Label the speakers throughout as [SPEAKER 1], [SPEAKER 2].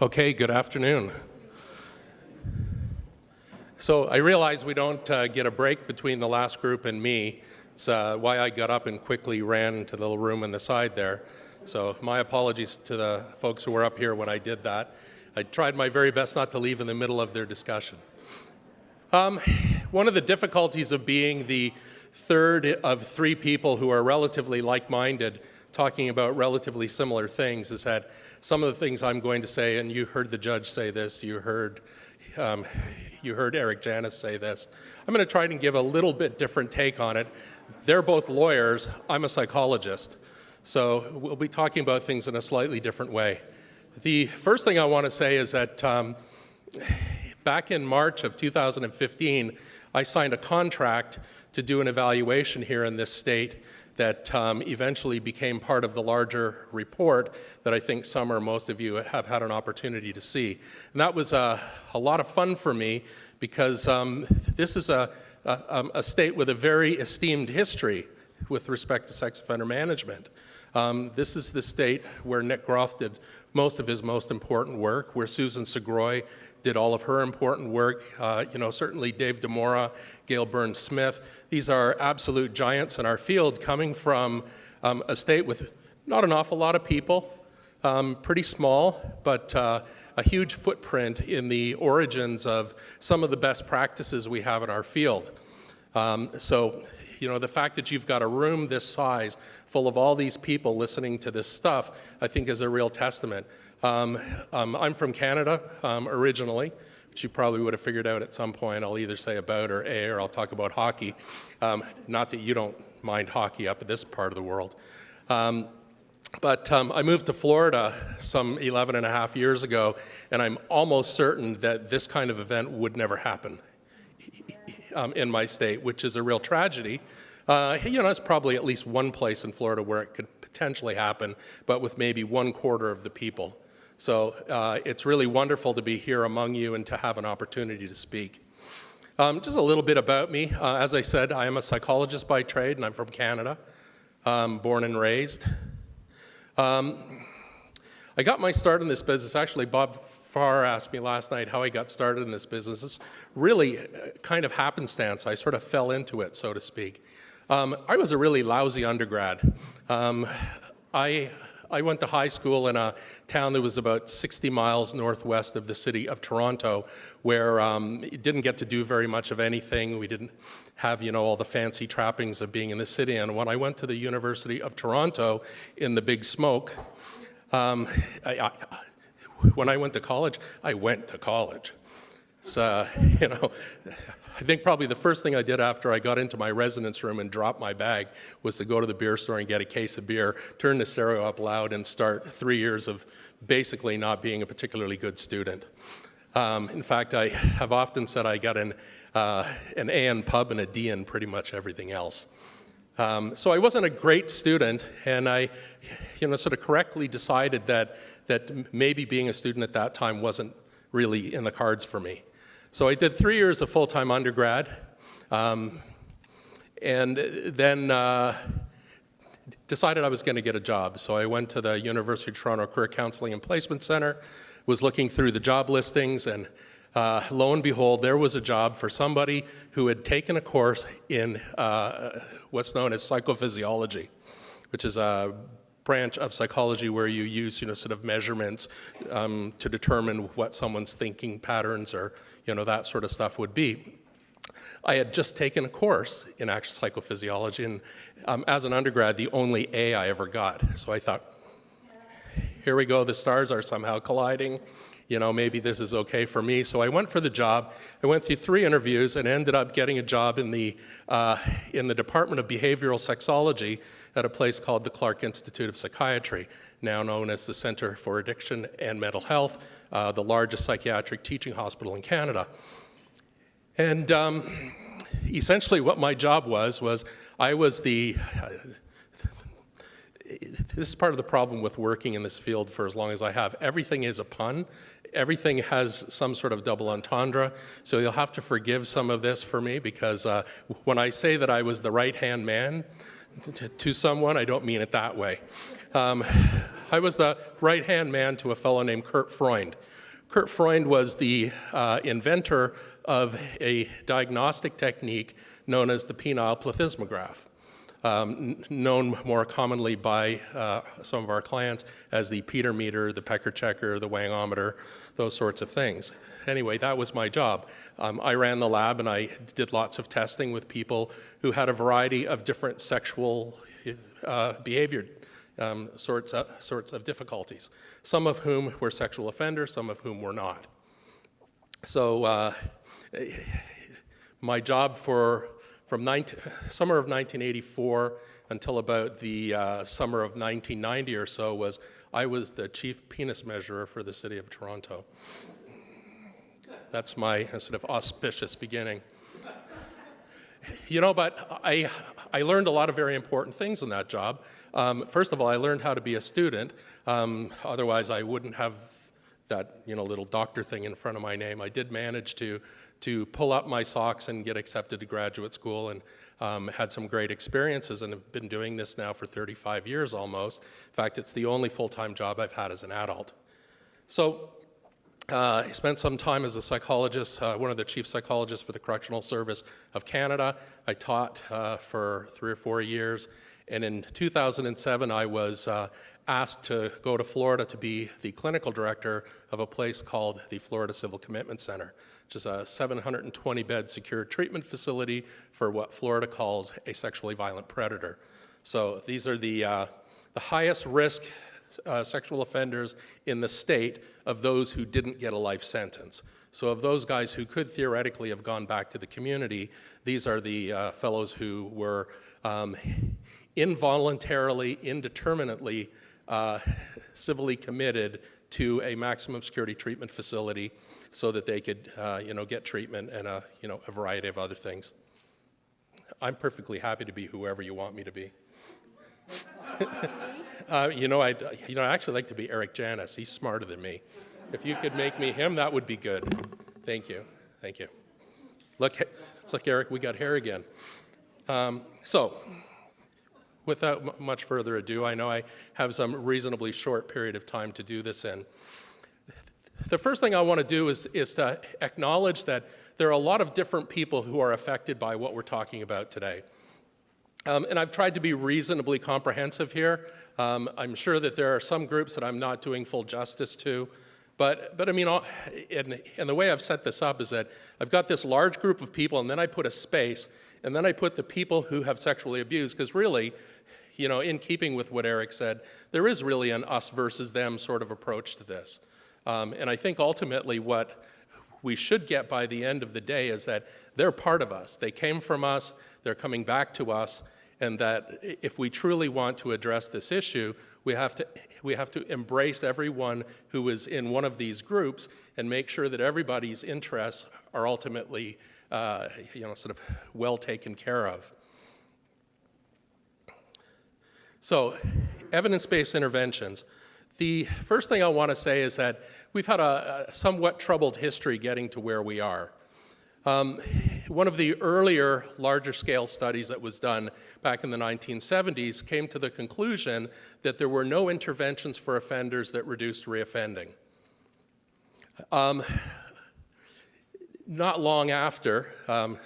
[SPEAKER 1] Okay, good afternoon. So I realize we don't get a break between the last group and me. It's why I got up and quickly ran to the little room on the side there. So my apologies to the folks who were up here when I did that. I tried my very best not to leave in the middle of their discussion. One of the difficulties of being the third of three people who are relatively like-minded talking about relatively similar things is that some of the things I'm going to say, and you heard the judge say this, you heard Eric Janis say this. I'm going to try and give a little bit different take on it. They're both lawyers. I'm a psychologist. So we'll be talking about things in a slightly different way. The first thing I want to say is that back in March of 2015, I signed a contract to do an evaluation here in this state that eventually became part of the larger report that I think some or most of you have had an opportunity to see. And that was a lot of fun for me because this is a state with a very esteemed history with respect to sex offender management. This is the state where Nick Groth did most of his most important work, where Susan Segroy did all of her important work. Certainly Dave DeMora, Gail Burns-Smith. These are absolute giants in our field coming from a state with not an awful lot of people, pretty small, but a huge footprint in the origins of some of the best practices we have in our field. The fact that you've got a room this size full of all these people listening to this stuff, I think is a real testament. I'm from Canada originally, which you probably would have figured out at some point. I'll either say about or I'll talk about hockey. Not that you don't mind hockey up in this part of the world. But I moved to Florida some 11 and a half years ago, and I'm almost certain that this kind of event would never happen in my state, which is a real tragedy. It's probably at least one place in Florida where it could potentially happen, but with maybe 1/4 of the people. So it's really wonderful to be here among you and to have an opportunity to speak. Just a little bit about me. As I said, I am a psychologist by trade, and I'm from Canada, born and raised. I got my start in this business. Actually, Bob Farr asked me last night how I got started in this business. It's really kind of happenstance. I sort of fell into it, so to speak. I was a really lousy undergrad. I went to high school in a town that was about 60 miles northwest of the city of Toronto, where it didn't get to do very much of anything. We didn't have, all the fancy trappings of being in the city. And when I went to the University of Toronto in the Big Smoke, when I went to college, I went to college. So, I think probably the first thing I did after I got into my residence room and dropped my bag was to go to the beer store and get a case of beer, turn the stereo up loud, and start 3 years of basically not being a particularly good student. In fact, I have often said I got an A in pub and a D in pretty much everything else. So I wasn't a great student, and I sort of correctly decided that maybe being a student at that time wasn't really in the cards for me. So I did 3 years of full-time undergrad, and then decided I was going to get a job. So I went to the University of Toronto Career Counseling and Placement Center, was looking through the job listings, and lo and behold, there was a job for somebody who had taken a course in what's known as psychophysiology, which is a branch of psychology where you use, sort of measurements to determine what someone's thinking patterns or, that sort of stuff would be. I had just taken a course in actual psychophysiology, and as an undergrad, the only A I ever got. So I thought, here we go, the stars are somehow colliding. Maybe this is okay for me. So I went for the job. I went through 3 interviews and ended up getting a job in the Department of Behavioral Sexology at a place called the Clark Institute of Psychiatry, now known as the Center for Addiction and Mental Health, the largest psychiatric teaching hospital in Canada. And essentially what my job was I was this is part of the problem with working in this field for as long as I have. Everything is a pun. Everything has some sort of double entendre, so you'll have to forgive some of this for me because when I say that I was the right-hand man to someone, I don't mean it that way. I was the right-hand man to a fellow named Kurt Freund. Kurt Freund was the inventor of a diagnostic technique known as the penile plethysmograph, known more commonly by some of our clients as the Peter meter, the Pecker checker, the wangometer, those sorts of things. Anyway, that was my job. I ran the lab and I did lots of testing with people who had a variety of different sexual behavior sorts of difficulties, some of whom were sexual offenders, some of whom were not. So my job from summer of 1984 until about the summer of 1990 or so was I was the chief penis measurer for the city of Toronto. That's my sort of auspicious beginning. You know, but I learned a lot of very important things in that job. First of all, I learned how to be a student. Otherwise, I wouldn't have that little doctor thing in front of my name. I did manage to pull up my socks and get accepted to graduate school, and had some great experiences, and have been doing this now for 35 years almost. In fact, it's the only full-time job I've had as an adult. So I spent some time as a psychologist, one of the chief psychologists for the Correctional Service of Canada. I taught for 3 or 4 years, and in 2007 I was asked to go to Florida to be the clinical director of a place called the Florida Civil Commitment Center, which is a 720-bed secure treatment facility for what Florida calls a sexually violent predator. So these are the highest risk sexual offenders in the state of those who didn't get a life sentence. So of those guys who could theoretically have gone back to the community, these are the fellows who were involuntarily, indeterminately civilly committed to a maximum security treatment facility so that they could get treatment and a variety of other things. I'm perfectly happy to be whoever you want me to be. I'd actually like to be Eric Janis. He's smarter than me. If you could make me him, that would be good. Thank you. Thank you. Look, Eric, we got hair again. So, without much further ado, I know I have some reasonably short period of time to do this in. The first thing I want to do is to acknowledge that there are a lot of different people who are affected by what we're talking about today. And I've tried to be reasonably comprehensive here. I'm sure that there are some groups that I'm not doing full justice to. But I mean, and the way I've set this up is that I've got this large group of people, and then I put a space, and then I put the people who have sexually abused, because really, in keeping with what Eric said, there is really an us versus them sort of approach to this. And I think ultimately what we should get by the end of the day is that they're part of us. They came from us, they're coming back to us, and that if we truly want to address this issue, we have to embrace everyone who is in one of these groups and make sure that everybody's interests are ultimately sort of well taken care of. So, evidence-based interventions. The first thing I want to say is that we've had a somewhat troubled history getting to where we are. One of the earlier larger scale studies that was done back in the 1970s came to the conclusion that there were no interventions for offenders that reduced reoffending. Not long after,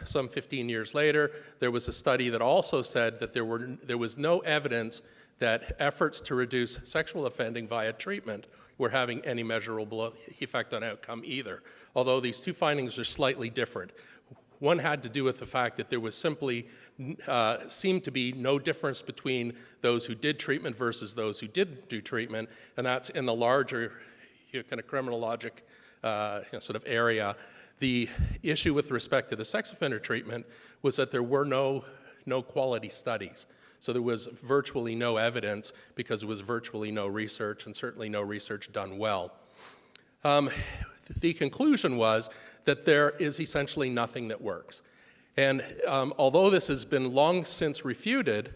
[SPEAKER 1] some 15 years later, there was a study that also said that there was no evidence that efforts to reduce sexual offending via treatment were having any measurable effect on outcome either, although these two findings are slightly different. One had to do with the fact that there was simply seemed to be no difference between those who did treatment versus those who didn't do treatment, and that's in the larger kind of criminologic sort of area. The issue with respect to the sex offender treatment was that there were no quality studies. So there was virtually no evidence because there was virtually no research, and certainly no research done well. The conclusion was that there is essentially nothing that works. And although this has been long since refuted,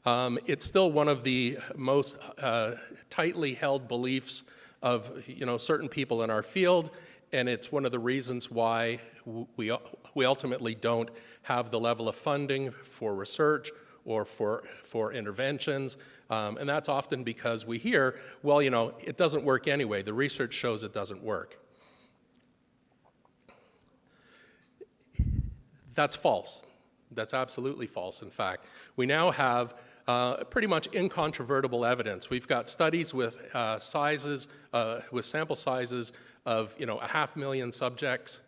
[SPEAKER 1] it's still one of the most tightly held beliefs of certain people in our field, and it's one of the reasons why we ultimately don't have the level of funding for research or for interventions. And that's often because we hear, well, it doesn't work anyway. The research shows it doesn't work. That's false. That's absolutely false, in fact. We now have pretty much incontrovertible evidence. We've got studies with with sample sizes of 500,000 subjects.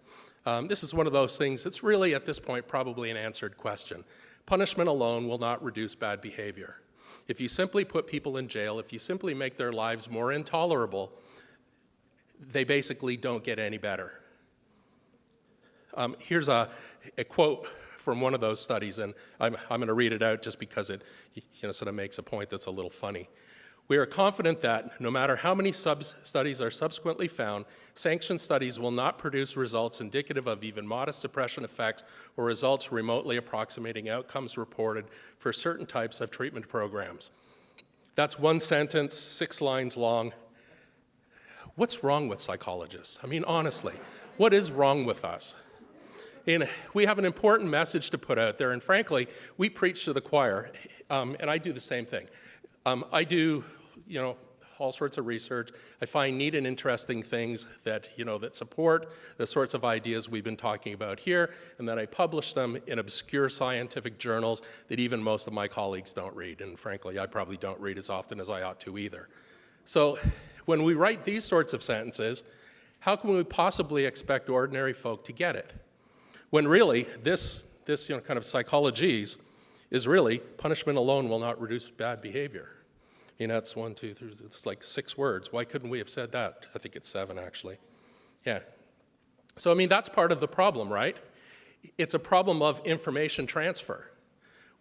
[SPEAKER 1] This is one of those things that's really, at this point, probably an answered question. Punishment alone will not reduce bad behavior. If you simply put people in jail, if you simply make their lives more intolerable, they basically don't get any better. Here's a quote from one of those studies, and I'm going to read it out just because it sort of makes a point that's a little funny. We are confident that no matter how many studies are subsequently found, sanctioned studies will not produce results indicative of even modest suppression effects or results remotely approximating outcomes reported for certain types of treatment programs. That's one sentence, 6 lines long. What's wrong with psychologists? I mean, honestly, what is wrong with us? And we have an important message to put out there, and frankly, we preach to the choir, and I do the same thing. I do, all sorts of research. I find neat and interesting things that, that support the sorts of ideas we've been talking about here, and then I publish them in obscure scientific journals that even most of my colleagues don't read, and frankly, I probably don't read as often as I ought to either. So when we write these sorts of sentences, how can we possibly expect ordinary folk to get it? When really, this kind of psychologies is really punishment alone will not reduce bad behavior. That's 1, 2, 3, it's like 6 words. Why couldn't we have said that? I think it's 7, actually. Yeah. So, that's part of the problem, right? It's a problem of information transfer.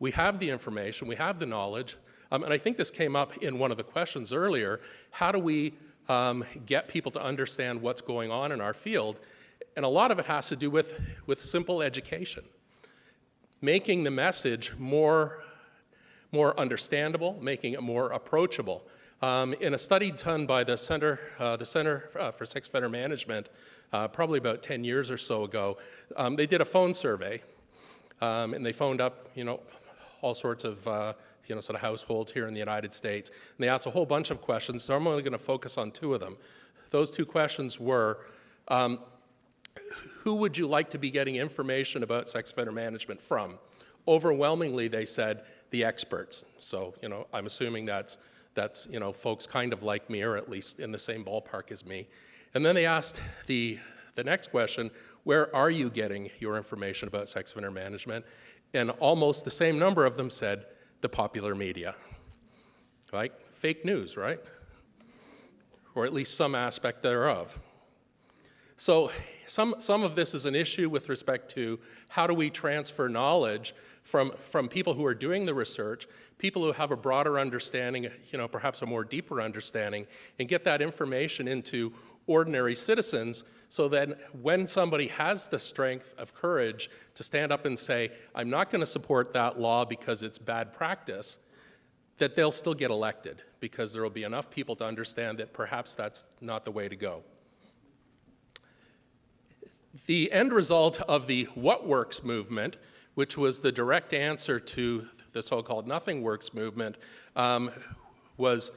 [SPEAKER 1] We have the information, we have the knowledge, and I think this came up in one of the questions earlier. How do we get people to understand what's going on in our field? And a lot of it has to do with simple education, making the message more understandable, making it more approachable. In a study done by the Center for Sex Offender Management, probably about 10 years or so ago, they did a phone survey, and they phoned up, all sorts of sort of households here in the United States, and they asked a whole bunch of questions. So I'm only going to focus on 2 of them. Those 2 questions were. Who would you like to be getting information about sex offender management from? Overwhelmingly, they said the experts. So, I'm assuming that's folks kind of like me, or at least in the same ballpark as me. And then they asked the next question, where are you getting your information about sex offender management? And almost the same number of them said the popular media. Right? Fake news, right? Or at least some aspect thereof. So some of this is an issue with respect to how do we transfer knowledge from people who are doing the research, people who have a broader understanding, perhaps a more deeper understanding, and get that information into ordinary citizens so that when somebody has the strength of courage to stand up and say, I'm not going to support that law because it's bad practice, that they'll still get elected because there will be enough people to understand that perhaps that's not the way to go. The end result of the What Works movement, which was the direct answer to the so-called Nothing Works movement, was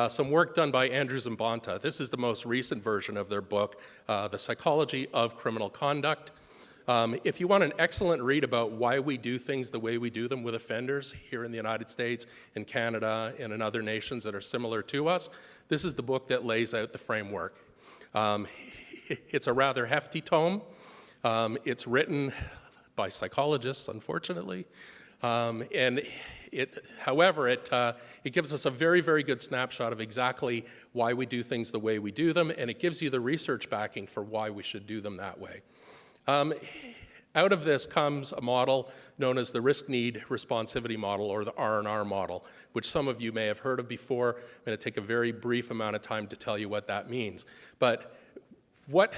[SPEAKER 1] some work done by Andrew Zambonta. This is the most recent version of their book, The Psychology of Criminal Conduct. If you want an excellent read about why we do things the way we do them with offenders here in the United States, in Canada, and in other nations that are similar to us, this is the book that lays out the framework. It's a rather hefty tome. It's written by psychologists, unfortunately, and however, it gives us a very, very good snapshot of exactly why we do things the way we do them, and it gives you the research backing for why we should do them that way. Out of this comes a model known as the risk-need responsivity model, or the R&R model, which some of you may have heard of before. I'm going to take a very brief amount of time to tell you what that means. But what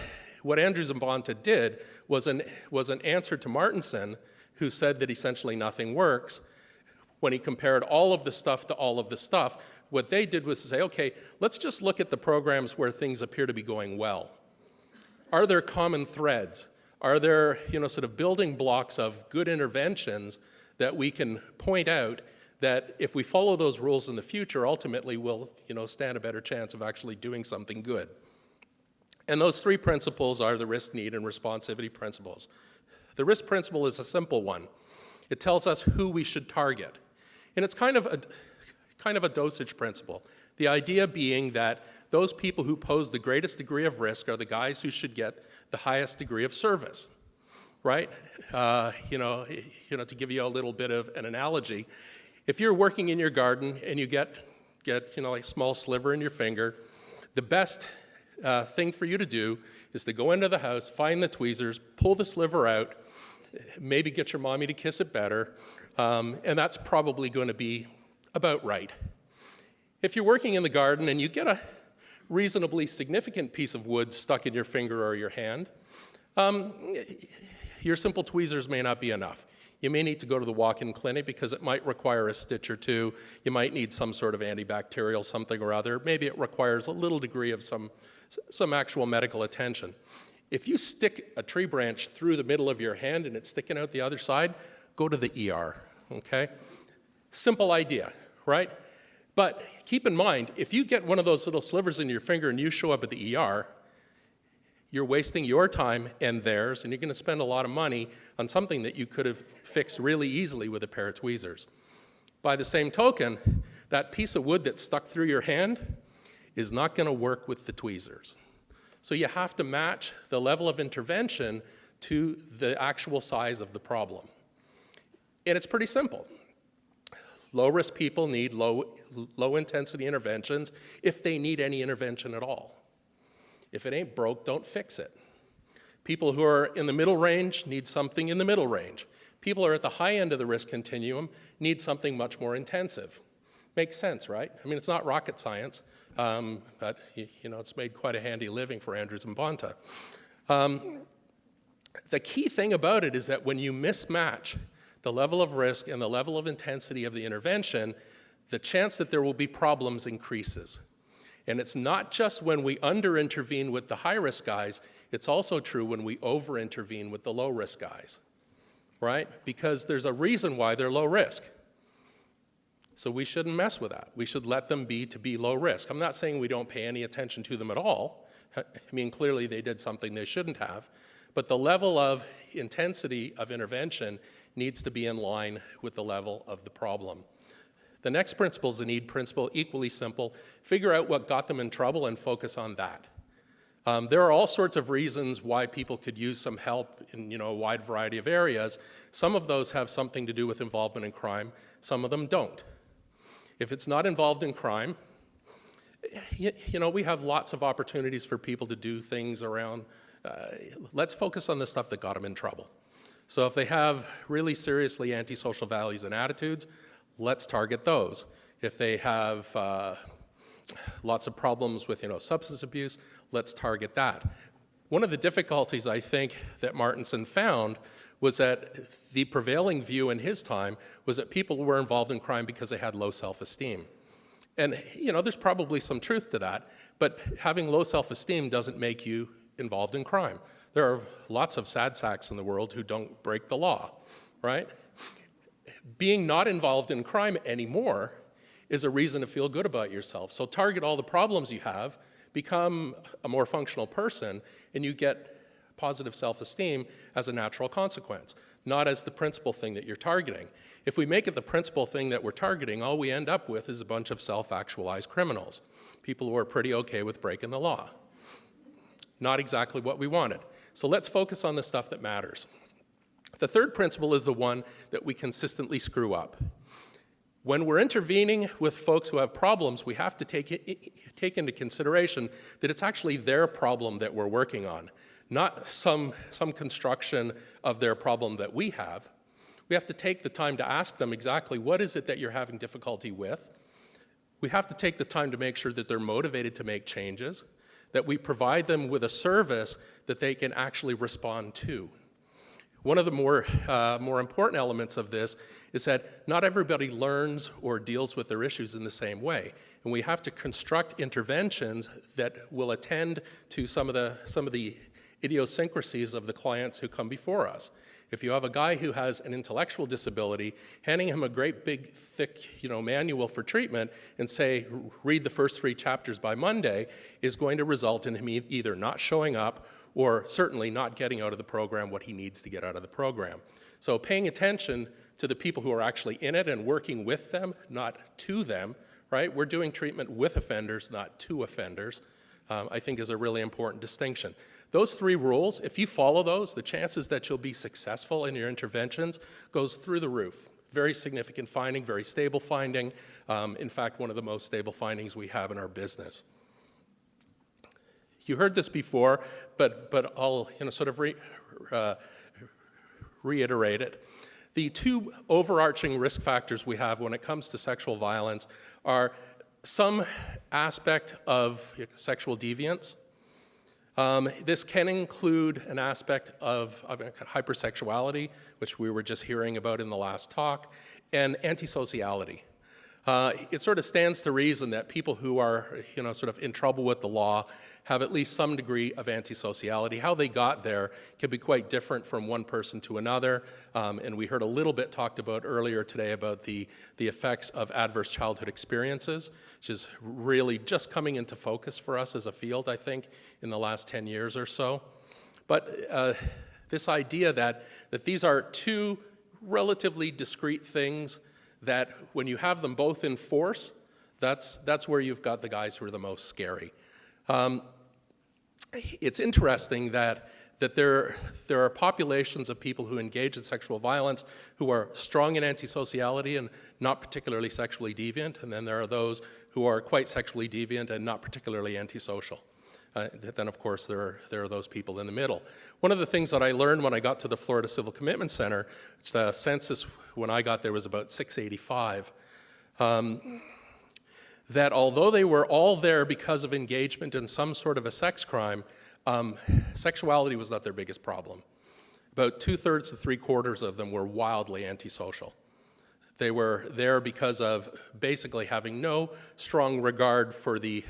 [SPEAKER 1] Andrew Zambonta did was an answer to Martinson, who said that essentially nothing works. When he compared all of the stuff to all of the stuff, what they did was to say, okay, let's just look at the programs where things appear to be going well. Are there common threads? Are there, sort of building blocks of good interventions that we can point out that if we follow those rules in the future, ultimately we'll stand a better chance of actually doing something good. And those three principles are the risk, need, and responsivity principles. The risk principle is a simple one. It tells us who we should target. And it's kind of a dosage principle. The idea being that those people who pose the greatest degree of risk are the guys who should get the highest degree of service, right? To give you a little bit of an analogy, if you're working in your garden and you get like a small sliver in your finger, the best thing for you to do is to go into the house, find the tweezers, pull the sliver out, maybe get your mommy to kiss it better, and that's probably going to be about right. If you're working in the garden and you get a reasonably significant piece of wood stuck in your finger or your hand, your simple tweezers may not be enough. You may need to go to the walk-in clinic because it might require a stitch or two. You might need some sort of antibacterial something or other. Maybe it requires a little degree of some actual medical attention. If you stick a tree branch through the middle of your hand and it's sticking out the other side, go to the ER, okay? Simple idea, right? But keep in mind, if you get one of those little slivers in your finger and you show up at the ER, you're wasting your time and theirs, and you're going to spend a lot of money on something that you could have fixed really easily with a pair of tweezers. By the same token, that piece of wood that's stuck through your hand is not going to work with the tweezers. So you have to match the level of intervention to the actual size of the problem. And it's pretty simple. Low-risk people need low-intensity interventions if they need any intervention at all. If it ain't broke, don't fix it. People who are in the middle range need something in the middle range. People who are at the high end of the risk continuum need something much more intensive. Makes sense, right? I mean, it's not rocket science, but it's made quite a handy living for Andrews and Bonta. The key thing about it is that when you mismatch the level of risk and the level of intensity of the intervention, the chance that there will be problems increases. And it's not just when we under-intervene with the high-risk guys, it's also true when we over-intervene with the low-risk guys, right? Because there's a reason why they're low risk. So we shouldn't mess with that. We should let them be low risk. I'm not saying we don't pay any attention to them at all. I mean, clearly they did something they shouldn't have. But the level of intensity of intervention needs to be in line with the level of the problem. The next principle is the need principle, equally simple. Figure out what got them in trouble and focus on that. There are all sorts of reasons why people could use some help in a wide variety of areas. Some of those have something to do with involvement in crime. Some of them don't. If it's not involved in crime, we have lots of opportunities for people to do things around. Let's focus on the stuff that got them in trouble. So if they have really seriously antisocial values and attitudes, let's target those. If they have lots of problems with substance abuse, let's target that. One of the difficulties I think that Martinson found was that the prevailing view in his time was that people were involved in crime because they had low self-esteem. And there's probably some truth to that, but having low self-esteem doesn't make you involved in crime. There are lots of sad sacks in the world who don't break the law, right? Being not involved in crime anymore is a reason to feel good about yourself. So target all the problems you have, become a more functional person, and you get positive self-esteem as a natural consequence, not as the principal thing that you're targeting. If we make it the principal thing that we're targeting, all we end up with is a bunch of self-actualized criminals, people who are pretty okay with breaking the law. Not exactly what we wanted. So let's focus on the stuff that matters. The third principle is the one that we consistently screw up. When we're intervening with folks who have problems, we have to take into consideration that it's actually their problem that we're working on, not some construction of their problem that we have. We have to take the time to ask them exactly what is it that you're having difficulty with. We have to take the time to make sure that they're motivated to make changes, that we provide them with a service that they can actually respond to. One of the more important elements of this is that not everybody learns or deals with their issues in the same way. And we have to construct interventions that will attend to some of the idiosyncrasies of the clients who come before us. If you have a guy who has an intellectual disability, handing him a great big thick manual for treatment and say, read the first 3 chapters by Monday, is going to result in him either not showing up or certainly not getting out of the program what he needs to get out of the program. So paying attention to the people who are actually in it and working with them, not to them, right? We're doing treatment with offenders, not to offenders, I think is a really important distinction. Those 3 rules, if you follow those, the chances that you'll be successful in your interventions goes through the roof. Very significant finding, very stable finding. In fact, one of the most stable findings we have in our business. You heard this before, but I'll sort of reiterate it. The 2 overarching risk factors we have when it comes to sexual violence are some aspect of sexual deviance. This can include an aspect of hypersexuality, which we were just hearing about in the last talk, and antisociality. It sort of stands to reason that people who are sort of in trouble with the law have at least some degree of antisociality. How they got there can be quite different from one person to another, and we heard a little bit talked about earlier today about the effects of adverse childhood experiences, which is really just coming into focus for us as a field, I think, in the last 10 years or so. But this idea that these are 2 relatively discrete things that when you have them both in force, that's where you've got the guys who are the most scary. It's interesting that there are populations of people who engage in sexual violence who are strong in antisociality and not particularly sexually deviant, and then there are those who are quite sexually deviant and not particularly antisocial. Then, of course, there are those people in the middle. One of the things that I learned when I got to the Florida Civil Commitment Center, which the census when I got there was about 685, that although they were all there because of engagement in some sort of a sex crime, sexuality was not their biggest problem. About 2/3 to 3/4 of them were wildly antisocial. They were there because of basically having no strong regard for the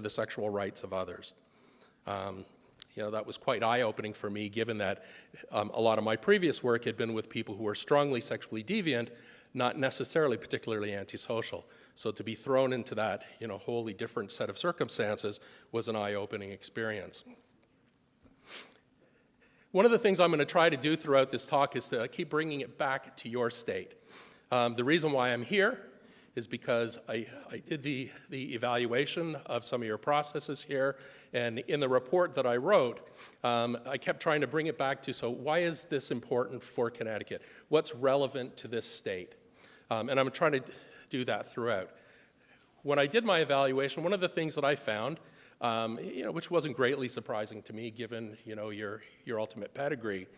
[SPEAKER 1] sexual rights of others. That was quite eye-opening for me, given that a lot of my previous work had been with people who were strongly sexually deviant, not necessarily particularly antisocial. So to be thrown into that, wholly different set of circumstances was an eye-opening experience. One of the things I'm going to try to do throughout this talk is to keep bringing it back to your state. The reason why I'm here is because I did the evaluation of some of your processes here, and in the report that I wrote, I kept trying to bring it back to, so why is this important for Connecticut? What's relevant to this state? And I'm trying to do that throughout. When I did my evaluation, one of the things that I found, which wasn't greatly surprising to me given your ultimate pedigree,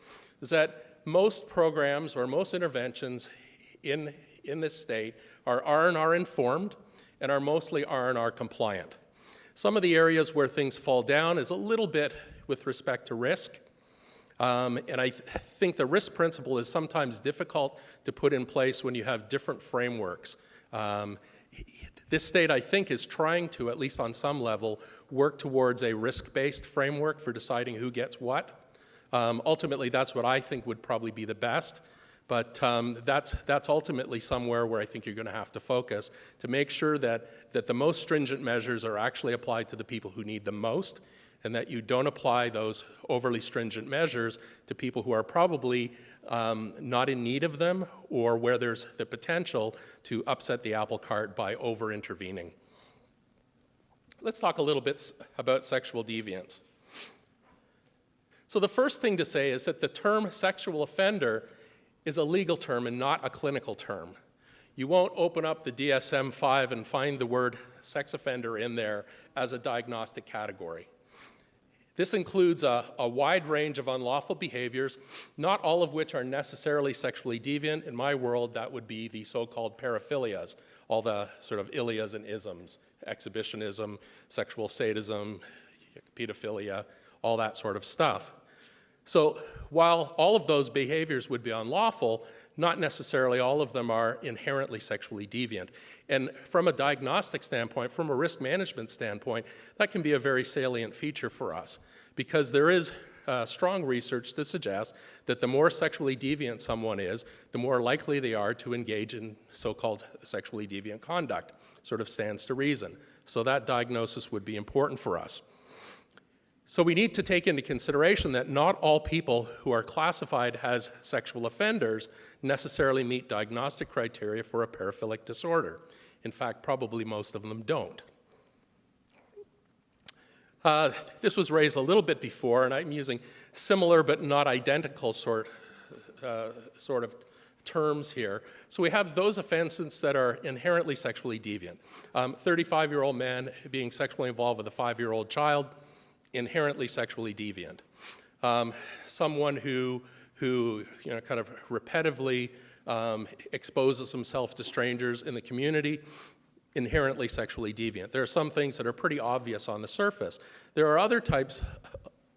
[SPEAKER 1] is that most programs or most interventions in this state are R&R informed and are mostly R&R compliant. Some of the areas where things fall down is a little bit with respect to risk. And I think the risk principle is sometimes difficult to put in place when you have different frameworks. This state, I think, is trying to, at least on some level, work towards a risk-based framework for deciding who gets what. Ultimately, that's what I think would probably be the best. But that's ultimately somewhere where I think you're going to have to focus to make sure that the most stringent measures are actually applied to the people who need them most, and that you don't apply those overly stringent measures to people who are probably not in need of them or where there's the potential to upset the apple cart by over-intervening. Let's talk a little bit about sexual deviance. So the first thing to say is that the term sexual offender is a legal term and not a clinical term. You won't open up the DSM-5 and find the word sex offender in there as a diagnostic category. This includes a wide range of unlawful behaviors, not all of which are necessarily sexually deviant. In my world, that would be the so-called paraphilias, all the sort of ilias and isms, exhibitionism, sexual sadism, pedophilia, all that sort of stuff. So while all of those behaviors would be unlawful, not necessarily all of them are inherently sexually deviant. And from a diagnostic standpoint, from a risk management standpoint, that can be a very salient feature for us because there is strong research to suggest that the more sexually deviant someone is, the more likely they are to engage in so-called sexually deviant conduct. Sort of stands to reason. So that diagnosis would be important for us. So we need to take into consideration that not all people who are classified as sexual offenders necessarily meet diagnostic criteria for a paraphilic disorder. In fact, probably most of them don't. This was raised a little bit before, and I'm using similar but not identical sort of terms here. So we have those offenses that are inherently sexually deviant. 35-year-old man being sexually involved with a 5-year-old child, inherently sexually deviant. Someone who kind of repetitively exposes himself to strangers in the community, inherently sexually deviant. There are some things that are pretty obvious on the surface. There are other types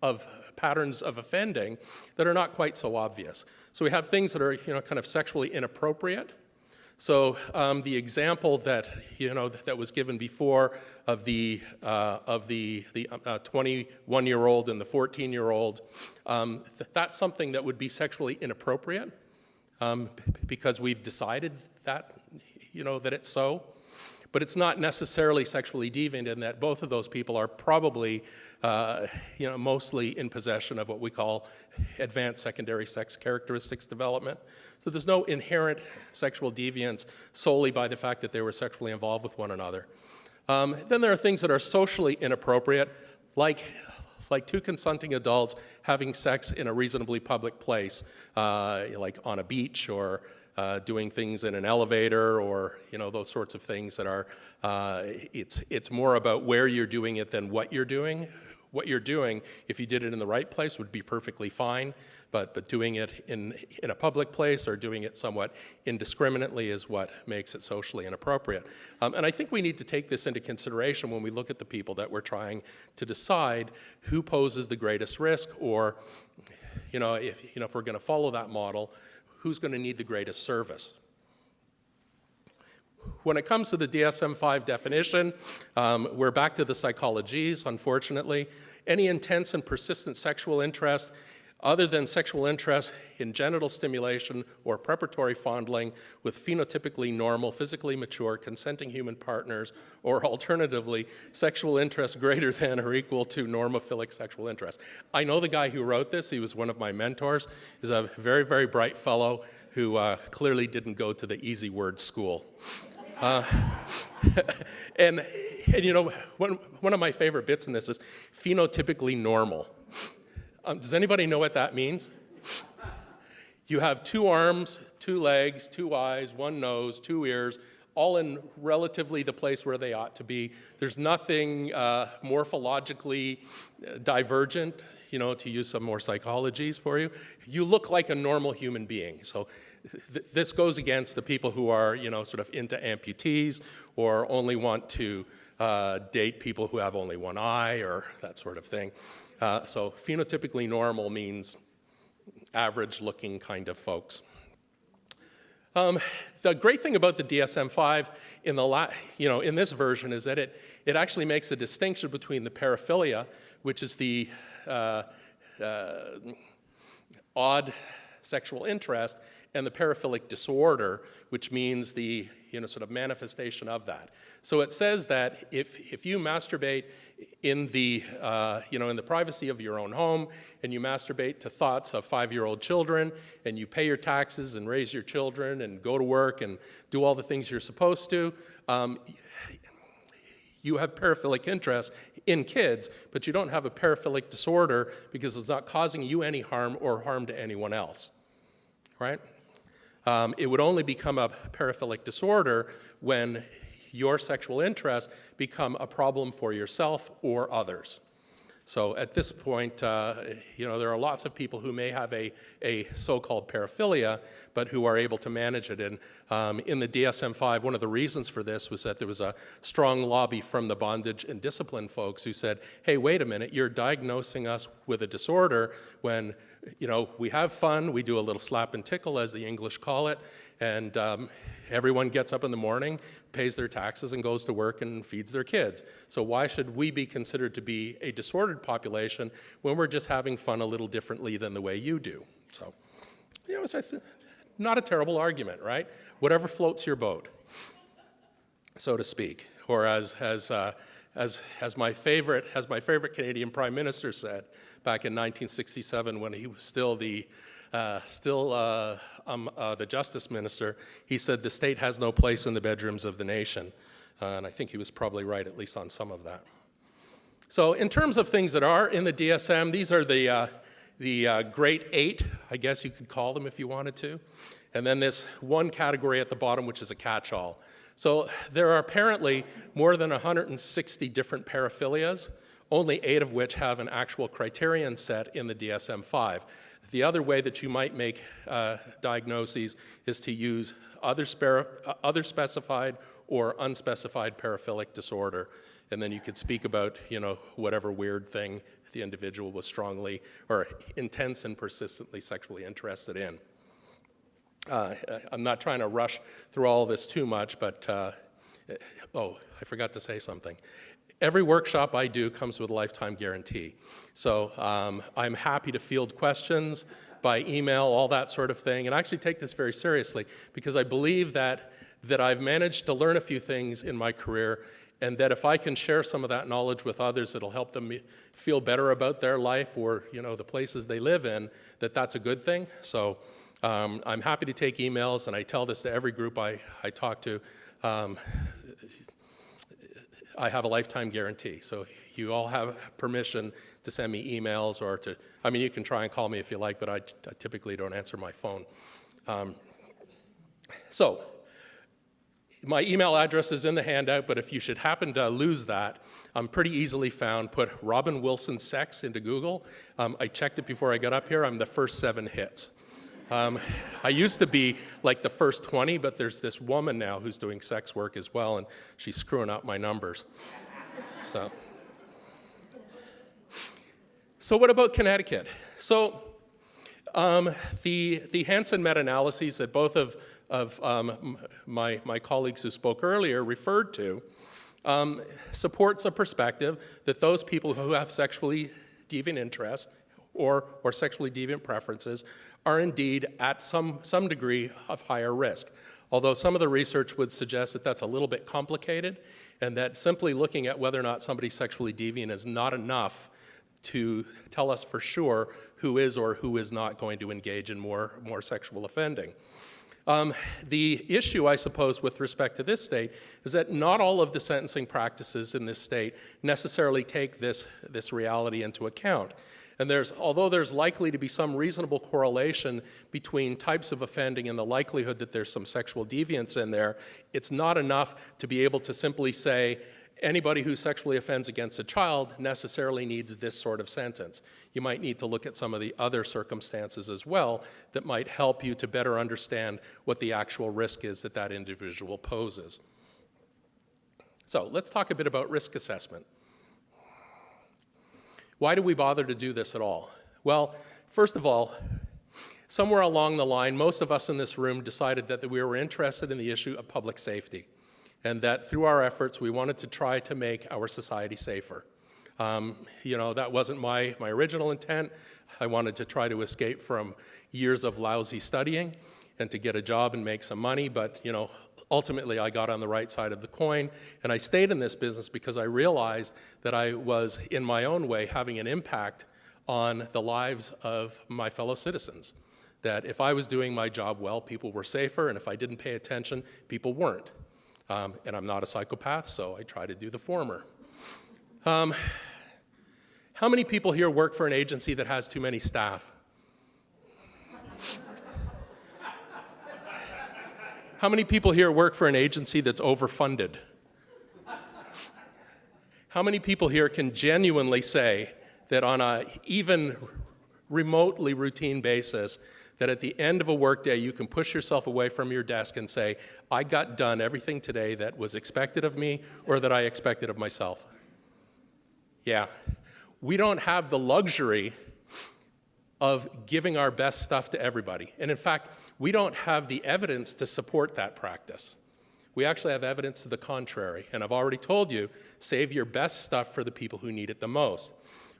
[SPEAKER 1] of patterns of offending that are not quite so obvious. So we have things that are kind of sexually inappropriate. So the example that that was given before of the 21-year-old and the 14-year-old, that's something that would be sexually inappropriate because we've decided that that it's so. But it's not necessarily sexually deviant in that both of those people are probably, mostly in possession of what we call advanced secondary sex characteristics development. So there's no inherent sexual deviance solely by the fact that they were sexually involved with one another. Then there are things that are socially inappropriate, like two consenting adults having sex in a reasonably public place, like on a beach or doing things in an elevator, or those sorts of things that are, it's more about where you're doing it than what you're doing. What you're doing, if you did it in the right place, would be perfectly fine, but doing it in a public place or doing it somewhat indiscriminately is what makes it socially inappropriate. And I think we need to take this into consideration when we look at the people that we're trying to decide who poses the greatest risk, or if we're going to follow that model, who's going to need the greatest service. When it comes to the DSM-5 definition, we're back to the psychologies, unfortunately. Any intense and persistent sexual interest other than sexual interest in genital stimulation or preparatory fondling with phenotypically normal, physically mature, consenting human partners, or alternatively, sexual interest greater than or equal to normophilic sexual interest. I know the guy who wrote this. He was one of my mentors. He's a very, very bright fellow who clearly didn't go to the easy word school. And one of my favorite bits in this is phenotypically normal. Does anybody know what that means? You have 2 arms, 2 legs, 2 eyes, 1 nose, 2 ears, all in relatively the place where they ought to be. There's nothing morphologically divergent, to use some more psychologies for you. You look like a normal human being. So this goes against the people who are, sort of into amputees or only want to date people who have only 1 eye or that sort of thing. So phenotypically normal means average-looking kind of folks. The great thing about the DSM-5 in this version is that it actually makes a distinction between the paraphilia, which is the odd sexual interest, and the paraphilic disorder, which means the sort of manifestation of that. So it says that if you masturbate in the in the privacy of your own home, and you masturbate to thoughts of 5-year-old children, and you pay your taxes and raise your children and go to work and do all the things you're supposed to, you have paraphilic interest in kids, but you don't have a paraphilic disorder because it's not causing you any harm or harm to anyone else, right? It would only become a paraphilic disorder when your sexual interests become a problem for yourself or others. So at this point, there are lots of people who may have a so-called paraphilia, but who are able to manage it. And in the DSM-5, one of the reasons for this was that there was a strong lobby from the bondage and discipline folks who said, hey, wait a minute, you're diagnosing us with a disorder when we have fun, we do a little slap and tickle, as the English call it, and everyone gets up in the morning, pays their taxes, and goes to work and feeds their kids. So why should we be considered to be a disordered population when we're just having fun a little differently than the way you do? So, it's not a terrible argument, right? Whatever floats your boat, so to speak. Or as my favorite Canadian Prime Minister said back in 1967, when he was still the Justice Minister, he said, "The state has no place in the bedrooms of the nation." And I think he was probably right, at least on some of that. So in terms of things that are in the DSM, these are the Great Eight, I guess you could call them if you wanted to. And then this one category at the bottom, which is a catch-all. So there are apparently more than 160 different paraphilias, only 8 of which have an actual criterion set in the DSM-5. The other way that you might make diagnoses is to use other specified or unspecified paraphilic disorder. And then you could speak about, whatever weird thing the individual was strongly or intense and persistently sexually interested in. I'm not trying to rush through all this too much, but, I forgot to say something. Every workshop I do comes with a lifetime guarantee. So I'm happy to field questions by email, all that sort of thing, and I actually take this very seriously because I believe that I've managed to learn a few things in my career, and that if I can share some of that knowledge with others, it'll help them feel better about their life or, the places they live in, that's a good thing. So I'm happy to take emails, and I tell this to every group I talk to. I have a lifetime guarantee, so you all have permission to send me emails or you can try and call me if you like, but I typically don't answer my phone. So my email address is in the handout, but if you should happen to lose that, I'm pretty easily found. Put Robin Wilson Sex into Google. I checked it before I got up here. I'm the first 7 hits. I used to be like the first 20, but there's this woman now who's doing sex work as well, and she's screwing up my numbers. So what about Connecticut? So the Hansen meta-analyses that both of my colleagues who spoke earlier referred to supports a perspective that those people who have sexually deviant interests or sexually deviant preferences are indeed at some degree of higher risk. Although some of the research would suggest that that's a little bit complicated, and that simply looking at whether or not somebody's sexually deviant is not enough to tell us for sure who is or who is not going to engage in more sexual offending. The issue, I suppose, with respect to this state is that not all of the sentencing practices in this state necessarily take this reality into account. And although there's likely to be some reasonable correlation between types of offending and the likelihood that there's some sexual deviance in there, it's not enough to be able to simply say anybody who sexually offends against a child necessarily needs this sort of sentence. You might need to look at some of the other circumstances as well that might help you to better understand what the actual risk is that individual poses. So let's talk a bit about risk assessment. Why do we bother to do this at all? Well, first of all, somewhere along the line, most of us in this room decided that we were interested in the issue of public safety, and that through our efforts, we wanted to try to make our society safer. That wasn't my original intent. I wanted to try to escape from years of lousy studying and to get a job and make some money, but ultimately I got on the right side of the coin, and I stayed in this business because I realized that I was, in my own way, having an impact on the lives of my fellow citizens. That if I was doing my job well, people were safer, and if I didn't pay attention, people weren't. And I'm not a psychopath, so I try to do the former. How many people here work for an agency that has too many staff? How many people here work for an agency that's overfunded? How many people here can genuinely say that on an even remotely routine basis, that at the end of a workday you can push yourself away from your desk and say, I got done everything today that was expected of me or that I expected of myself? Yeah. We don't have the luxury of giving our best stuff to everybody. And in fact, we don't have the evidence to support that practice. We actually have evidence to the contrary. And I've already told you, save your best stuff for the people who need it the most.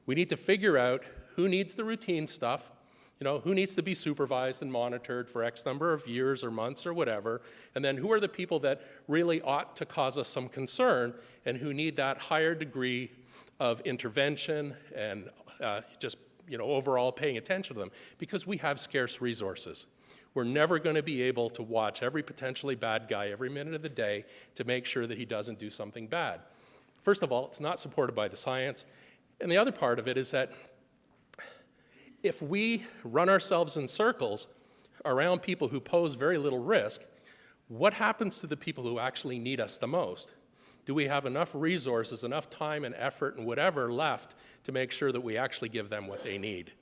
[SPEAKER 1] We need to figure out who needs the routine stuff, who needs to be supervised and monitored for X number of years or months or whatever, and then who are the people that really ought to cause us some concern and who need that higher degree of intervention and just overall paying attention to them, because we have scarce resources. We're never going to be able to watch every potentially bad guy every minute of the day to make sure that he doesn't do something bad. First of all, it's not supported by the science. And the other part of it is that if we run ourselves in circles around people who pose very little risk, what happens to the people who actually need us the most? Do we have enough resources, enough time and effort and whatever left to make sure that we actually give them what they need?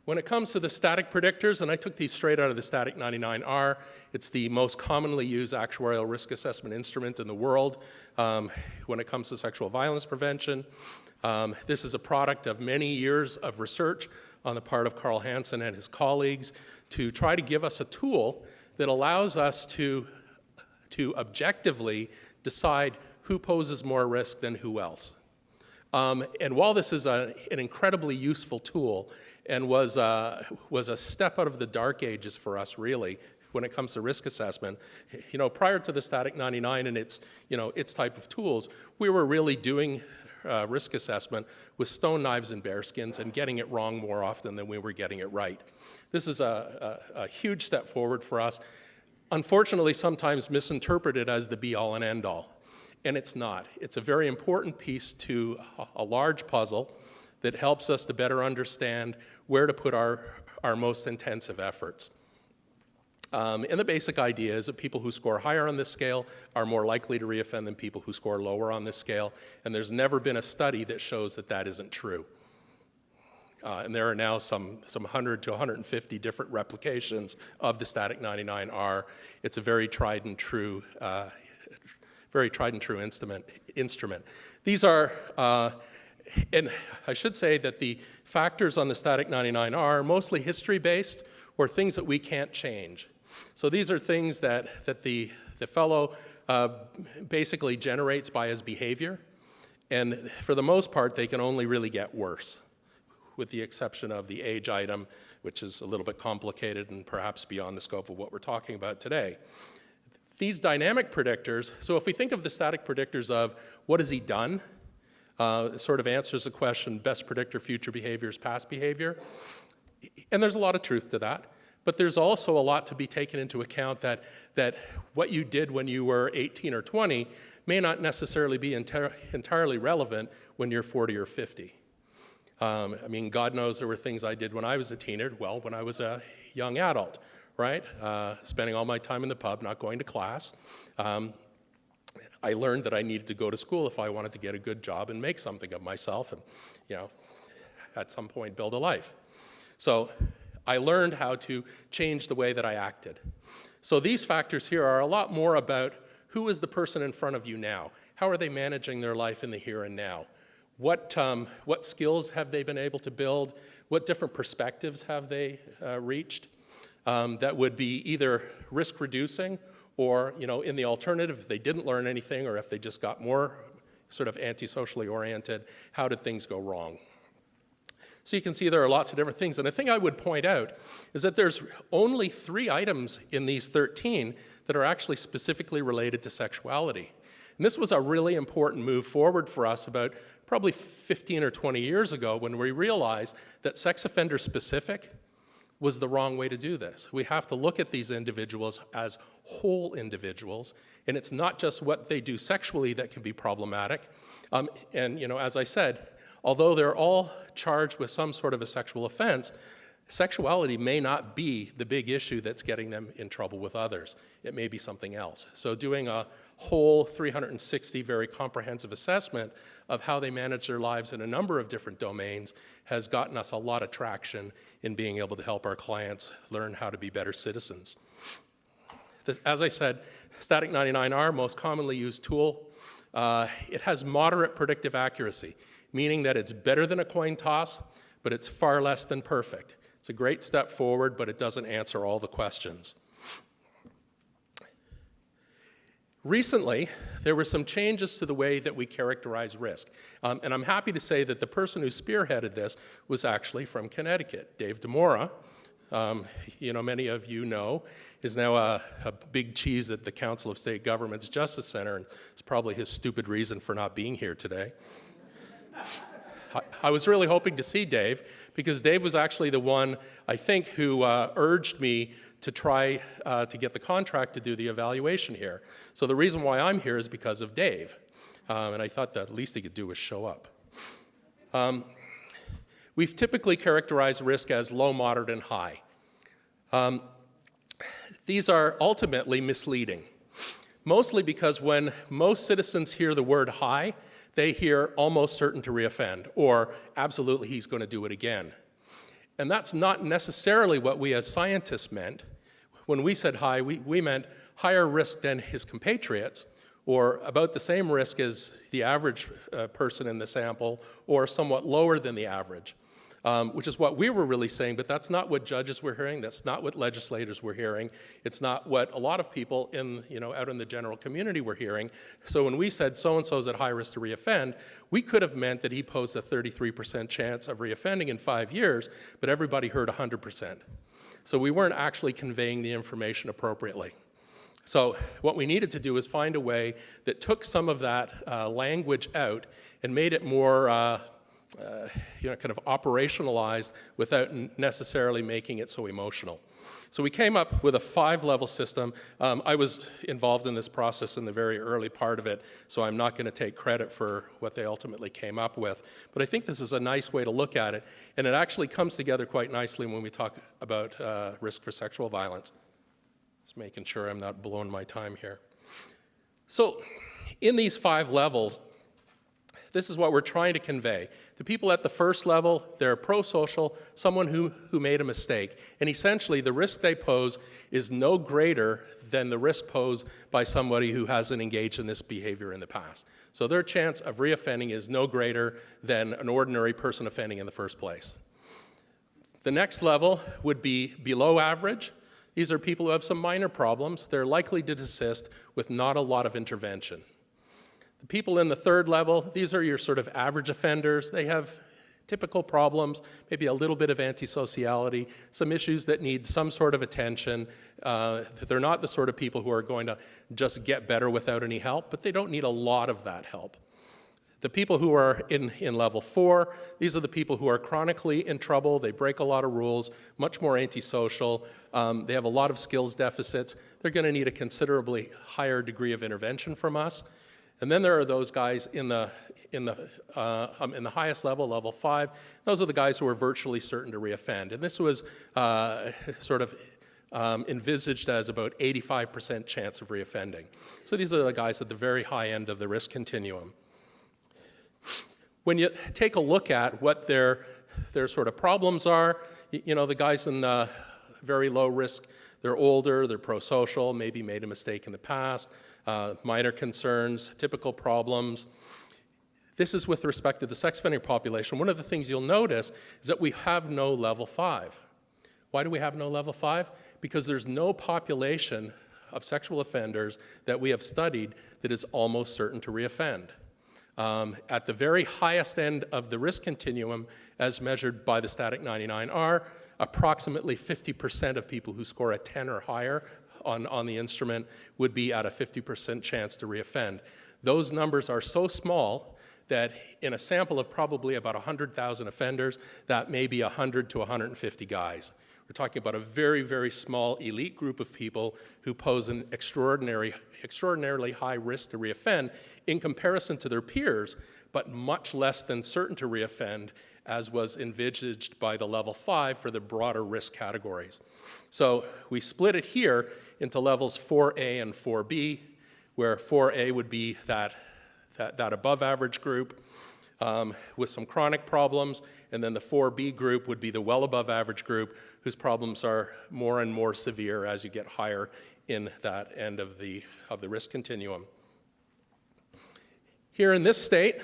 [SPEAKER 1] When it comes to the static predictors, and I took these straight out of the Static 99R, it's the most commonly used actuarial risk assessment instrument in the world when it comes to sexual violence prevention. This is a product of many years of research on the part of Carl Hansen and his colleagues to try to give us a tool that allows us to objectively decide who poses more risk than who else. And while this is an incredibly useful tool and was a step out of the dark ages for us, really, when it comes to risk assessment, prior to the Static 99 and its type of tools, we were really doing risk assessment with stone knives and bearskins and getting it wrong more often than we were getting it right. This is a huge step forward for us. Unfortunately, sometimes misinterpreted as the be-all and end-all. And it's not. It's a very important piece to a large puzzle that helps us to better understand where to put our most intensive efforts. And the basic idea is that people who score higher on this scale are more likely to reoffend than people who score lower on this scale. And there's never been a study that shows that that isn't true. And there are now some 100 to 150 different replications of the Static 99R. It's a very tried and true instrument. These are, and I should say that the factors on the Static 99R are mostly history-based or things that we can't change. So these are things that the fellow basically generates by his behavior, and for the most part, they can only really get worse, with the exception of the age item, which is a little bit complicated and perhaps beyond the scope of what we're talking about today. These dynamic predictors, so if we think of the static predictors of what has he done, it sort of answers the question, best predictor, future behavior is past behavior. And there's a lot of truth to that. But there's also a lot to be taken into account that what you did when you were 18 or 20 may not necessarily be entirely relevant when you're 40 or 50. I mean, God knows there were things I did when I was a teenager, well, when I was a young adult, right? Spending all my time in the pub, not going to class. I learned that I needed to go to school if I wanted to get a good job and make something of myself and, at some point build a life. So I learned how to change the way that I acted. So these factors here are a lot more about who is the person in front of you now? How are they managing their life in the here and now? What skills have they been able to build? What different perspectives have they reached that would be either risk reducing or, in the alternative, if they didn't learn anything or if they just got more sort of antisocially oriented, how did things go wrong? So you can see there are lots of different things. And the thing I would point out is that there's only 3 items in these 13 that are actually specifically related to sexuality. And this was a really important move forward for us about probably 15 or 20 years ago when we realized that sex offender specific was the wrong way to do this. We have to look at these individuals as whole individuals, and it's not just what they do sexually that can be problematic. And as I said, although they're all charged with some sort of a sexual offense, sexuality may not be the big issue that's getting them in trouble with others. It may be something else. So doing a whole 360 very comprehensive assessment of how they manage their lives in a number of different domains has gotten us a lot of traction in being able to help our clients learn how to be better citizens. As I said, Static 99R, most commonly used tool. It has moderate predictive accuracy, meaning that it's better than a coin toss, but it's far less than perfect. It's a great step forward, but it doesn't answer all the questions. Recently, there were some changes to the way that we characterize risk. And I'm happy to say that the person who spearheaded this was actually from Connecticut. Dave DeMora, many of you know, is now a big cheese at the Council of State Governments Justice Center, and it's probably his stupid reason for not being here today. I was really hoping to see Dave, because Dave was actually the one, I think, who urged me to try to get the contract to do the evaluation here. So the reason why I'm here is because of Dave. And I thought that the least he could do was show up. We've typically characterized risk as low, moderate, and high. These are ultimately misleading, mostly because when most citizens hear the word high, they hear almost certain to reoffend, or absolutely he's going to do it again. And that's not necessarily what we as scientists meant. When we said high, we meant higher risk than his compatriots, or about the same risk as the average person in the sample, or somewhat lower than the average, which is what we were really saying, but that's not what judges were hearing, that's not what legislators were hearing, it's not what a lot of people out in the general community were hearing. So when we said so-and-so's at high risk to reoffend, we could have meant that he posed a 33% chance of reoffending in 5 years, but everybody heard 100%. So we weren't actually conveying the information appropriately. So what we needed to do is find a way that took some of that language out and made it more kind of operationalized without necessarily making it so emotional. So we came up with a 5-level system. I was involved in this process in the very early part of it, so I'm not going to take credit for what they ultimately came up with. But I think this is a nice way to look at it, and it actually comes together quite nicely when we talk about risk for sexual violence. Just making sure I'm not blowing my time here. So in these 5 levels, this is what we're trying to convey. The people at the first level, they're pro-social, someone who made a mistake. And essentially, the risk they pose is no greater than the risk posed by somebody who hasn't engaged in this behavior in the past. So their chance of reoffending is no greater than an ordinary person offending in the first place. The next level would be below average. These are people who have some minor problems. They're likely to desist with not a lot of intervention. The people in the third level, these are your sort of average offenders. They have typical problems, maybe a little bit of antisociality, some issues that need some sort of attention. They're not the sort of people who are going to just get better without any help, but they don't need a lot of that help. The people who are in level 4, these are the people who are chronically in trouble. They break a lot of rules, much more antisocial. They have a lot of skills deficits. They're going to need a considerably higher degree of intervention from us. And then there are those guys in the highest level, level 5. Those are the guys who are virtually certain to reoffend. And this was envisaged as about 85% chance of reoffending. So these are the guys at the very high end of the risk continuum. When you take a look at what their sort of problems are, the guys in very low risk, they're older, they're pro-social, maybe made a mistake in the past, minor concerns, typical problems. This is with respect to the sex offending population. One of the things you'll notice is that we have no level 5. Why do we have no level 5? Because there's no population of sexual offenders that we have studied that is almost certain to reoffend. At the very highest end of the risk continuum, as measured by the static 99R, approximately 50% of people who score a 10 or higher on the instrument would be at a 50% chance to reoffend. Those numbers are so small that in a sample of probably about 100,000 offenders, that may be 100 to 150 guys. We're talking about a very, very small elite group of people who pose an extraordinarily high risk to reoffend in comparison to their peers, but much less than certain to reoffend, as was envisaged by the level 5 for the broader risk categories. So we split it here into levels 4A and 4B, where 4A would be that above average group with some chronic problems, and then the 4B group would be the well above average group whose problems are more and more severe as you get higher in that end of the risk continuum. Here in this state,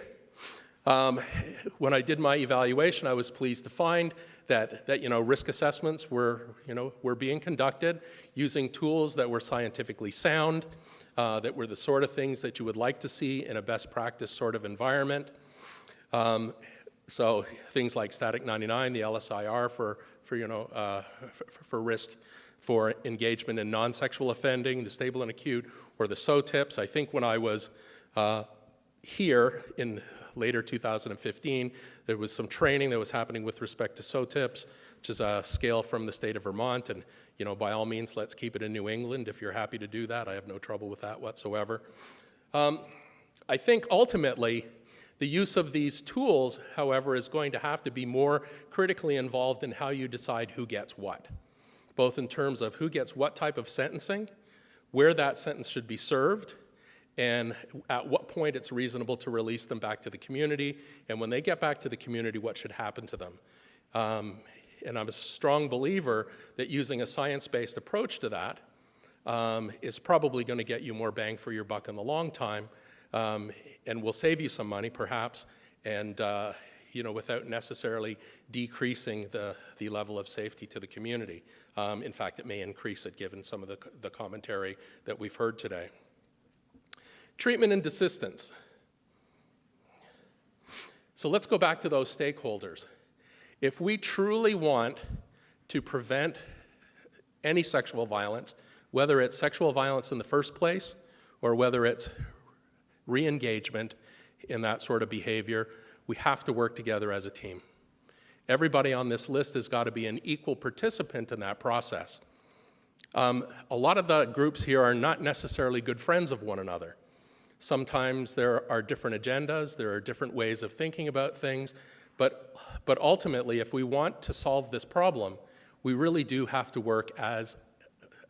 [SPEAKER 1] When I did my evaluation, I was pleased to find that risk assessments were being conducted using tools that were scientifically sound, that were the sort of things that you would like to see in a best practice sort of environment. So things like Static 99, the LSIR for risk for engagement in non-sexual offending, the stable and acute, or the SOTIPs. I think when I was here in later 2015, there was some training that was happening with respect to SOTIPs, which is a scale from the state of Vermont, and by all means, let's keep it in New England. If you're happy to do that, I have no trouble with that whatsoever. I think ultimately, the use of these tools, however, is going to have to be more critically involved in how you decide who gets what, both in terms of who gets what type of sentencing, where that sentence should be served, and at what point it's reasonable to release them back to the community, and when they get back to the community, what should happen to them. And I'm a strong believer that using a science-based approach to that is probably going to get you more bang for your buck in the long time, and will save you some money, perhaps, and without necessarily decreasing the level of safety to the community. In fact, it may increase it, given some of the commentary that we've heard today. Treatment and desistance. So let's go back to those stakeholders. If we truly want to prevent any sexual violence, whether it's sexual violence in the first place or whether it's re-engagement in that sort of behavior, we have to work together as a team. Everybody on this list has got to be an equal participant in that process. A lot of the groups here are not necessarily good friends of one another. Sometimes there are different agendas, there are different ways of thinking about things, but ultimately, if we want to solve this problem, we really do have to work as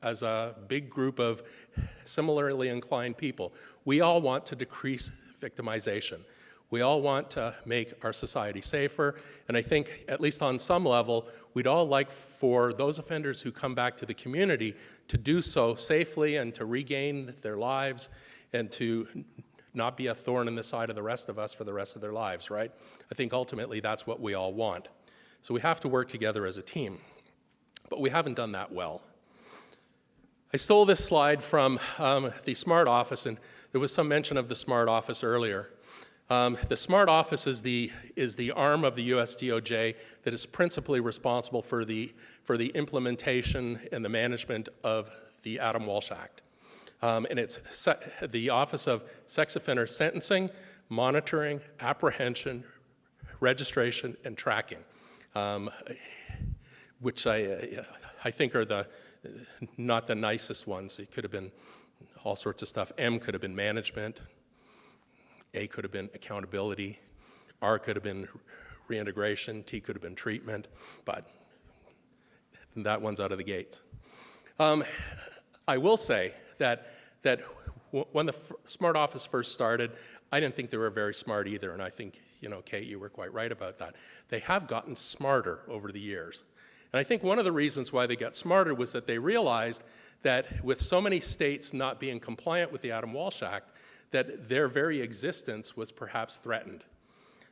[SPEAKER 1] a big group of similarly inclined people. We all want to decrease victimization. We all want to make our society safer, and I think, at least on some level, we'd all like for those offenders who come back to the community to do so safely and to regain their lives and to not be a thorn in the side of the rest of us for the rest of their lives, right? I think ultimately that's what we all want. So we have to work together as a team, but we haven't done that well. I stole this slide from the SMART office, and there was some mention of the SMART office earlier. The SMART office is the arm of the US DOJ that is principally responsible for the implementation and the management of the Adam Walsh Act. And it's the Office of Sex Offender Sentencing, Monitoring, Apprehension, Registration, and Tracking, which I think are not the nicest ones. It could have been all sorts of stuff. M could have been management. A could have been accountability. R could have been reintegration. T could have been treatment. But that one's out of the gates. I will say that when the SMART office first started, I didn't think they were very smart either, and I think, Kate, you were quite right about that. They have gotten smarter over the years. And I think one of the reasons why they got smarter was that they realized that with so many states not being compliant with the Adam Walsh Act, that their very existence was perhaps threatened.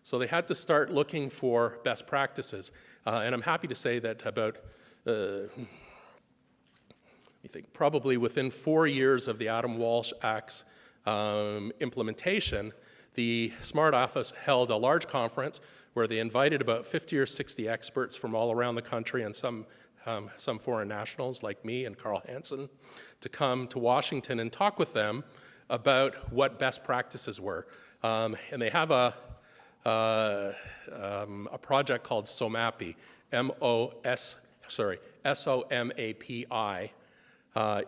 [SPEAKER 1] So they had to start looking for best practices. And I'm happy to say that about I think probably within 4 years of the Adam Walsh Act's implementation, the SMART office held a large conference where they invited about 50 or 60 experts from all around the country and some foreign nationals like me and Carl Hansen to come to Washington and talk with them about what best practices were. And they have a project called SOMAPI, SOMAPI.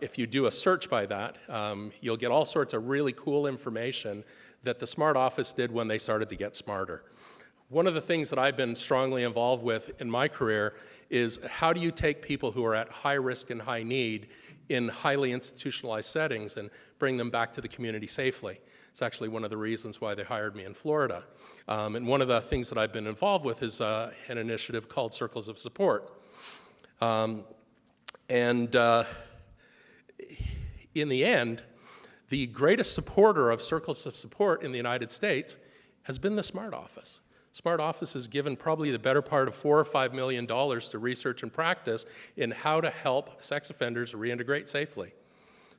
[SPEAKER 1] If you do a search by that, you'll get all sorts of really cool information that the SMART office did when they started to get smarter. One of the things that I've been strongly involved with in my career is how do you take people who are at high risk and high need in highly institutionalized settings and bring them back to the community safely. It's actually one of the reasons why they hired me in Florida. And one of the things that I've been involved with is an initiative called Circles of Support. In the end, the greatest supporter of Circles of Support in the United States has been the Smart Office. Smart Office has given probably the better part of $4 or $5 million to research and practice in how to help sex offenders reintegrate safely.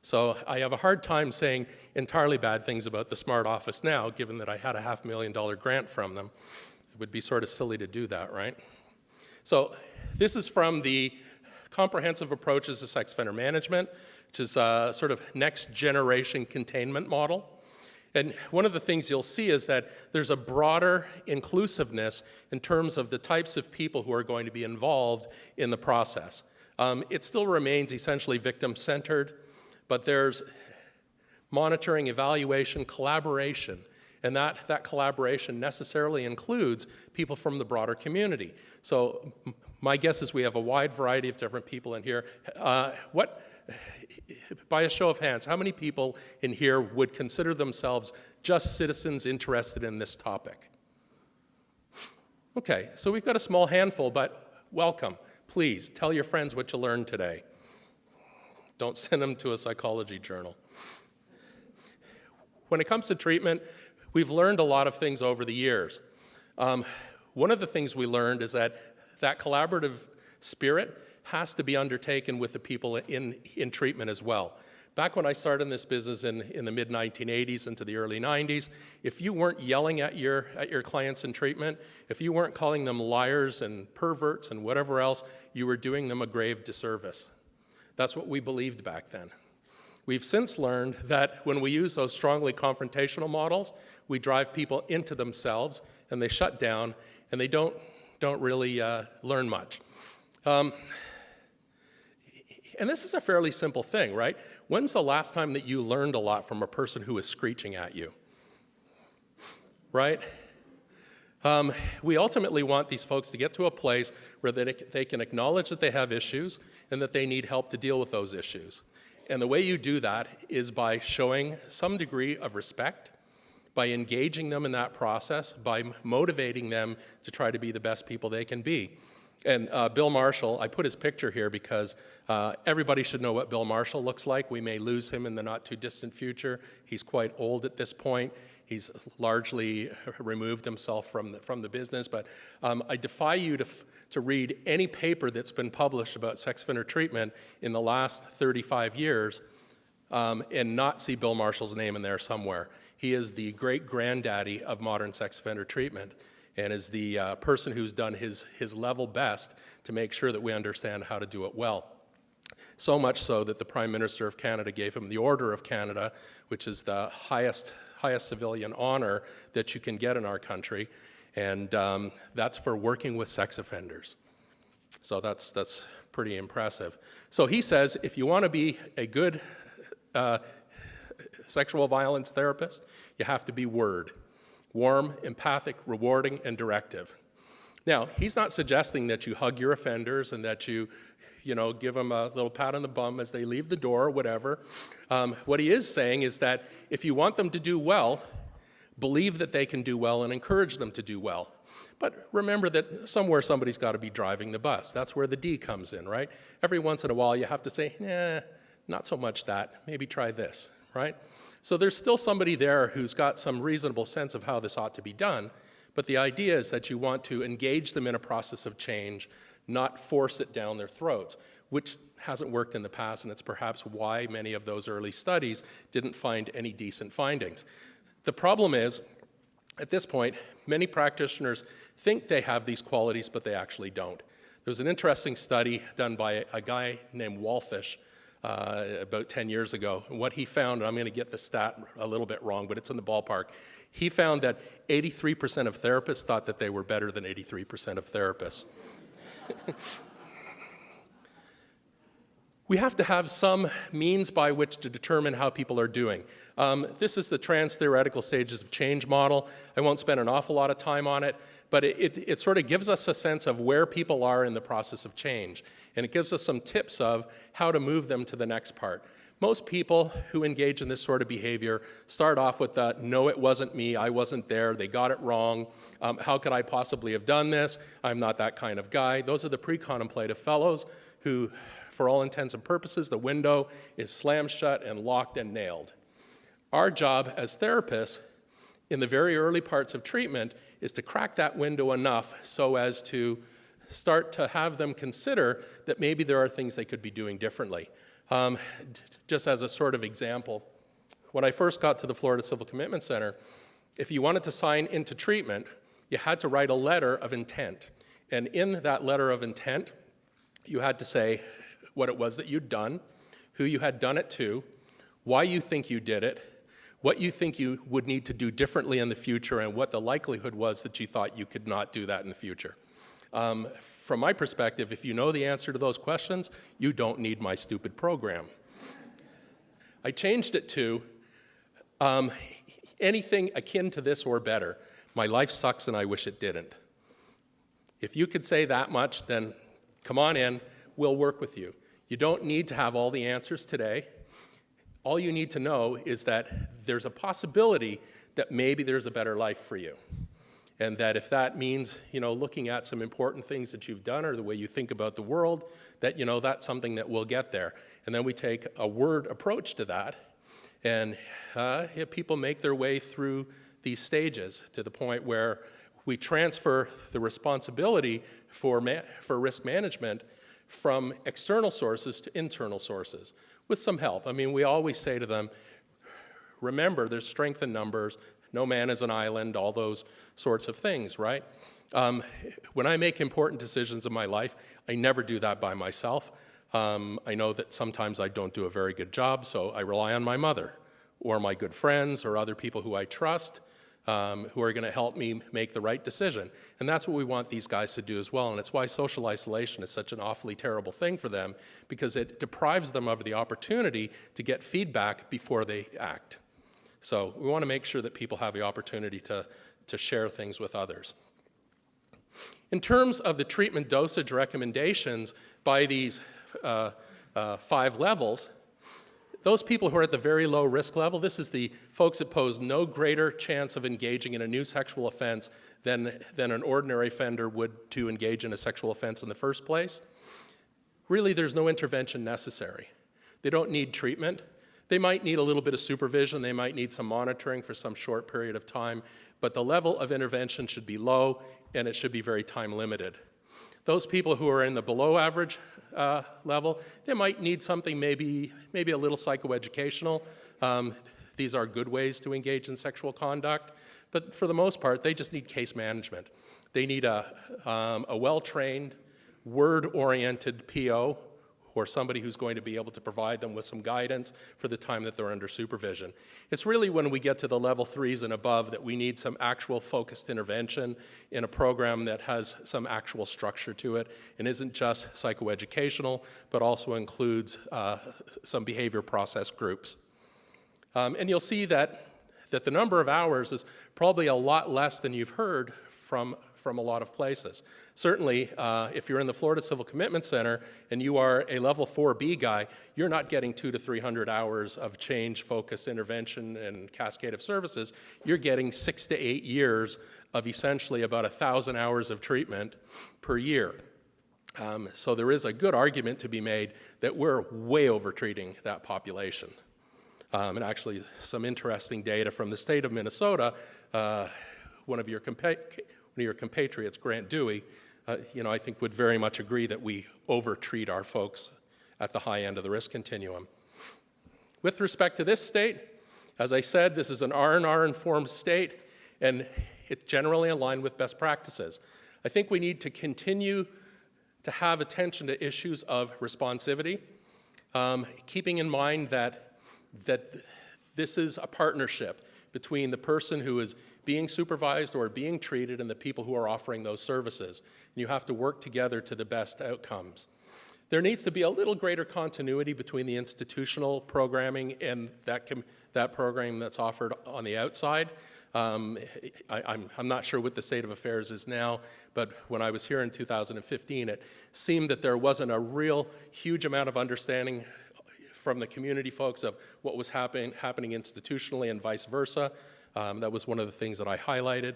[SPEAKER 1] So I have a hard time saying entirely bad things about the Smart Office now, given that I had a $500,000 grant from them. It would be sort of silly to do that, right? So this is from the Comprehensive Approaches to Sex Offender Management, which is a sort of next generation containment model. And one of the things you'll see is that there's a broader inclusiveness in terms of the types of people who are going to be involved in the process. It still remains essentially victim-centered, but there's monitoring, evaluation, collaboration, and that collaboration necessarily includes people from the broader community. So my guess is we have a wide variety of different people in here. By a show of hands, how many people in here would consider themselves just citizens interested in this topic? Okay, so we've got a small handful, but welcome. Please tell your friends what you learned today. Don't send them to a psychology journal. When it comes to treatment, we've learned a lot of things over the years. One of the things we learned is that collaborative spirit has to be undertaken with the people in treatment as well. Back when I started in this business in the mid-1980s into the early 90s, if you weren't yelling at your clients in treatment, if you weren't calling them liars and perverts and whatever else, you were doing them a grave disservice. That's what we believed back then. We've since learned that when we use those strongly confrontational models, we drive people into themselves and they shut down and they don't really learn much. And this is a fairly simple thing, right? When's the last time that you learned a lot from a person who is screeching at you? Right? We ultimately want these folks to get to a place where they can acknowledge that they have issues and that they need help to deal with those issues. And the way you do that is by showing some degree of respect, by engaging them in that process, by motivating them to try to be the best people they can be. And Bill Marshall, I put his picture here because everybody should know what Bill Marshall looks like. We may lose him in the not too distant future. He's quite old at this point. He's largely removed himself from the business, but I defy you to read any paper that's been published about sex offender treatment in the last 35 years and not see Bill Marshall's name in there somewhere. He is the great-granddaddy of modern sex offender treatment and is the person who's done his level best to make sure that we understand how to do it well. So much so that the Prime Minister of Canada gave him the Order of Canada, which is the highest civilian honor that you can get in our country, and that's for working with sex offenders. So that's pretty impressive. So he says, if you want to be a good sexual violence therapist, you have to be warm, empathic, rewarding, and directive. Now, he's not suggesting that you hug your offenders and that you give them a little pat on the bum as they leave the door or whatever. What he is saying is that if you want them to do well, believe that they can do well and encourage them to do well. But remember that somewhere somebody's got to be driving the bus. That's where the D comes in, right? Every once in a while you have to say, nah, not so much that. Maybe try this, right? So there's still somebody there who's got some reasonable sense of how this ought to be done, but the idea is that you want to engage them in a process of change, not force it down their throats, which hasn't worked in the past, and it's perhaps why many of those early studies didn't find any decent findings. The problem is, at this point, many practitioners think they have these qualities, but they actually don't. There was an interesting study done by a guy named Walfish about 10 years ago. And what he found, and I'm going to get the stat a little bit wrong, but it's in the ballpark. He found that 83% of therapists thought that they were better than 83% of therapists. We have to have some means by which to determine how people are doing. This is the trans-theoretical stages of change model. I won't spend an awful lot of time on it, but it sort of gives us a sense of where people are in the process of change. And it gives us some tips of how to move them to the next part. Most people who engage in this sort of behavior start off with the, no, it wasn't me, I wasn't there, they got it wrong, how could I possibly have done this, I'm not that kind of guy. Those are the pre-contemplative fellows who, for all intents and purposes, the window is slammed shut and locked and nailed. Our job as therapists in the very early parts of treatment is to crack that window enough so as to start to have them consider that maybe there are things they could be doing differently. Just as a sort of example, when I first got to the Florida Civil Commitment Center, if you wanted to sign into treatment, you had to write a letter of intent. And in that letter of intent, you had to say what it was that you'd done, who you had done it to, why you think you did it, what you think you would need to do differently in the future, and what the likelihood was that you thought you could not do that in the future. From my perspective, if you know the answer to those questions, you don't need my stupid program. I changed it to anything akin to this or better. My life sucks and I wish it didn't. If you could say that much, then come on in, we'll work with you. You don't need to have all the answers today. All you need to know is that there's a possibility that maybe there's a better life for you. And that if that means, looking at some important things that you've done or the way you think about the world, that, that's something that we'll get there. And then we take a word approach to that, and people make their way through these stages to the point where we transfer the responsibility for risk management from external sources to internal sources with some help. I mean, we always say to them, remember, there's strength in numbers, no man is an island, all those sorts of things, right? When I make important decisions in my life, I never do that by myself. I know that sometimes I don't do a very good job, so I rely on my mother or my good friends or other people who I trust who are going to help me make the right decision. And that's what we want these guys to do as well. And it's why social isolation is such an awfully terrible thing for them, because it deprives them of the opportunity to get feedback before they act. So we want to make sure that people have the opportunity to share things with others. In terms of the treatment dosage recommendations by these 5 levels, those people who are at the very low risk level, this is the folks that pose no greater chance of engaging in a new sexual offense than an ordinary offender would to engage in a sexual offense in the first place. Really, there's no intervention necessary. They don't need treatment. They might need a little bit of supervision. They might need some monitoring for some short period of time, but the level of intervention should be low, and it should be very time limited. Those people who are in the below average level, they might need something maybe a little psychoeducational. These are good ways to engage in sexual conduct, but for the most part, they just need case management. They need a well-trained, word-oriented PO, or somebody who's going to be able to provide them with some guidance for the time that they're under supervision. It's really when we get to the level 3s and above that we need some actual focused intervention in a program that has some actual structure to it and isn't just psychoeducational, but also includes some behavior process groups. And you'll see that the number of hours is probably a lot less than you've heard from a lot of places. Certainly, if you're in the Florida Civil Commitment Center and you are a level 4B guy, you're not getting 200 to 300 hours of change-focused intervention and cascade of services. You're getting 6 to 8 years of essentially about 1,000 hours of treatment per year. So there is a good argument to be made that we're way over-treating that population. And actually, some interesting data from the state of Minnesota, one of your compatriots, Grant Dewey, I think would very much agree that we over-treat our folks at the high end of the risk continuum. With respect to this state, as I said, this is an R&R informed state, and it's generally aligned with best practices. I think we need to continue to have attention to issues of responsivity, keeping in mind that this is a partnership between the person who is being supervised or being treated and the people who are offering those services. And you have to work together to the best outcomes. There needs to be a little greater continuity between the institutional programming and that program that's offered on the outside. I'm not sure what the state of affairs is now, but when I was here in 2015, it seemed that there wasn't a real huge amount of understanding from the community folks of what was happening institutionally and vice versa. That was one of the things that I highlighted.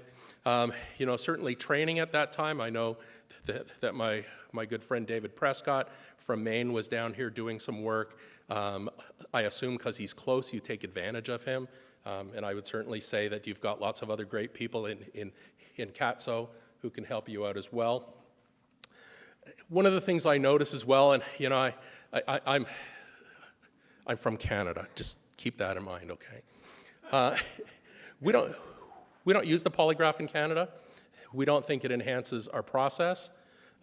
[SPEAKER 1] Certainly training at that time. I know that my good friend David Prescott from Maine was down here doing some work. I assume because he's close, you take advantage of him. And I would certainly say that you've got lots of other great people in CATSO who can help you out as well. One of the things I notice as well, and I'm from Canada, just keep that in mind, okay? We don't use the polygraph in Canada. We don't think it enhances our process.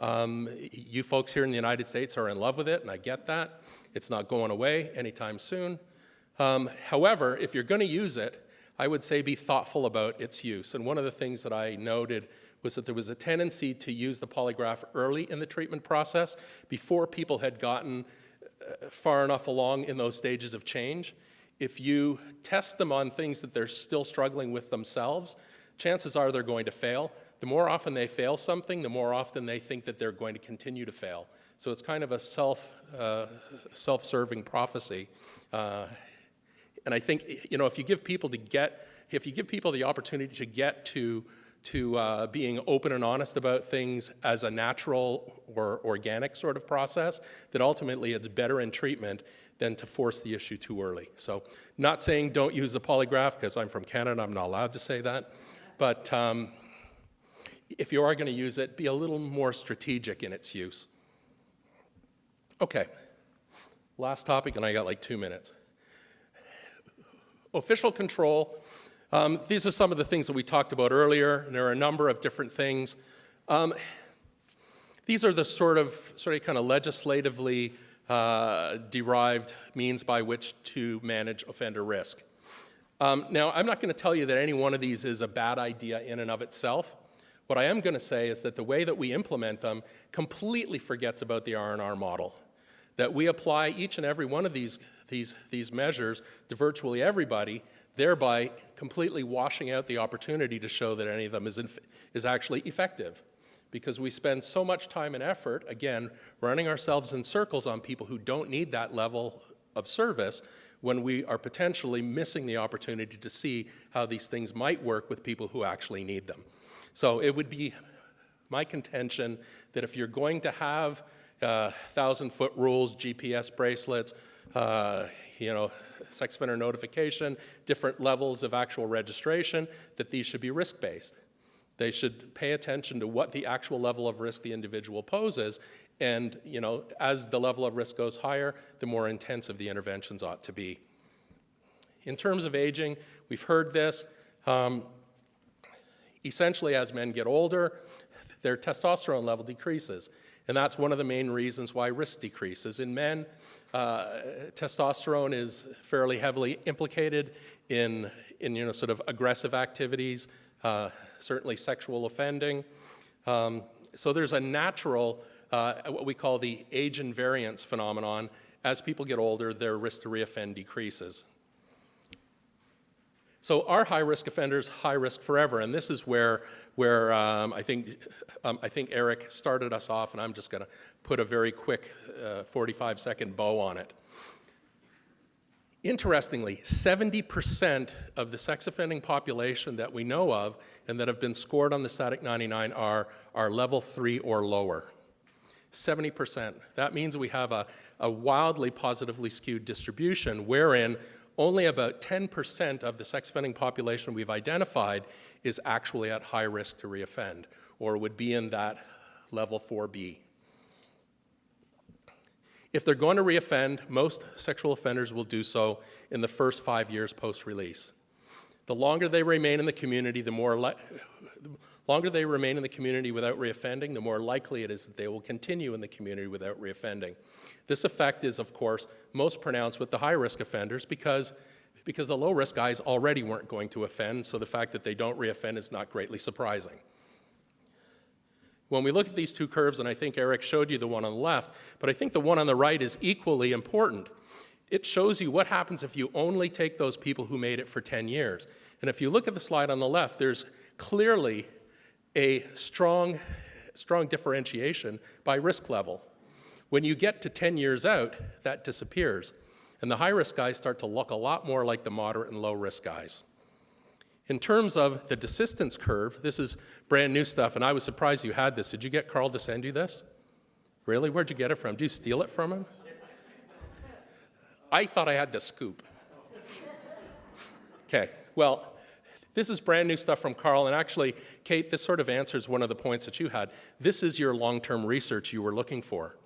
[SPEAKER 1] You folks here in the United States are in love with it, and I get that. It's not going away anytime soon. However, if you're going to use it, I would say be thoughtful about its use. And one of the things that I noted was that there was a tendency to use the polygraph early in the treatment process before people had gotten far enough along in those stages of change. If you test them on things that they're still struggling with themselves, chances are they're going to fail. The more often they fail something, the more often they think that they're going to continue to fail. So it's kind of a self-serving prophecy. And I think, if you give people the opportunity to get to being open and honest about things as a natural or organic sort of process, that ultimately it's better in treatment than to force the issue too early. So not saying don't use the polygraph, because I'm from Canada, I'm not allowed to say that. But if you are going to use it, be a little more strategic in its use. Okay, last topic, and I got like 2 minutes. Official control. These are some of the things that we talked about earlier, and there are a number of different things. These are the sort of kind of legislatively derived means by which to manage offender risk. Now, I'm not going to tell you that any one of these is a bad idea in and of itself. What I am going to say is that the way that we implement them completely forgets about the R&R model. That we apply each and every one of these measures to virtually everybody, thereby completely washing out the opportunity to show that any of them is actually effective. Because we spend so much time and effort, again, running ourselves in circles on people who don't need that level of service, when we are potentially missing the opportunity to see how these things might work with people who actually need them. So it would be my contention that if you're going to have 1,000-foot rules, GPS bracelets, sex offender notification, different levels of actual registration, that these should be risk-based. They should pay attention to what the actual level of risk the individual poses, and as the level of risk goes higher, the more intensive the interventions ought to be. In terms of aging, we've heard this. Essentially, as men get older, their testosterone level decreases. And that's one of the main reasons why risk decreases. In men, testosterone is fairly heavily implicated in sort of aggressive activities, certainly sexual offending. So there's a natural, what we call the age invariance phenomenon. As people get older, their risk to reoffend decreases. So are high-risk offenders high risk forever? And this is where I think Eric started us off, and I'm just going to put a very quick 45-second bow on it. Interestingly, 70% of the sex offending population that we know of and that have been scored on the Static 99 are level 3 or lower. 70%. That means we have a wildly positively skewed distribution wherein only about 10% of the sex offending population we've identified is actually at high risk to reoffend, or would be in that level 4B. If they're going to reoffend, most sexual offenders will do so in the first 5 years post-release. The longer they remain in the community, the longer they remain in the community without reoffending, the more likely it is that they will continue in the community without reoffending. This effect is, of course, most pronounced with the high-risk offenders because the low-risk guys already weren't going to offend, so the fact that they don't reoffend is not greatly surprising. When we look at these two curves, and I think Eric showed you the one on the left, but I think the one on the right is equally important. It shows you what happens if you only take those people who made it for 10 years. And if you look at the slide on the left, there's clearly a strong differentiation by risk level. When you get to 10 years out, that disappears. And the high-risk guys start to look a lot more like the moderate and low-risk guys. In terms of the desistance curve, this is brand new stuff, and I was surprised you had this. Did you get Carl to send you this? Really? Where'd you get it from? Did you steal it from him? I thought I had the scoop. Okay, well, this is brand new stuff from Carl, and actually, Kate, this sort of answers one of the points that you had. This is your long-term research you were looking for.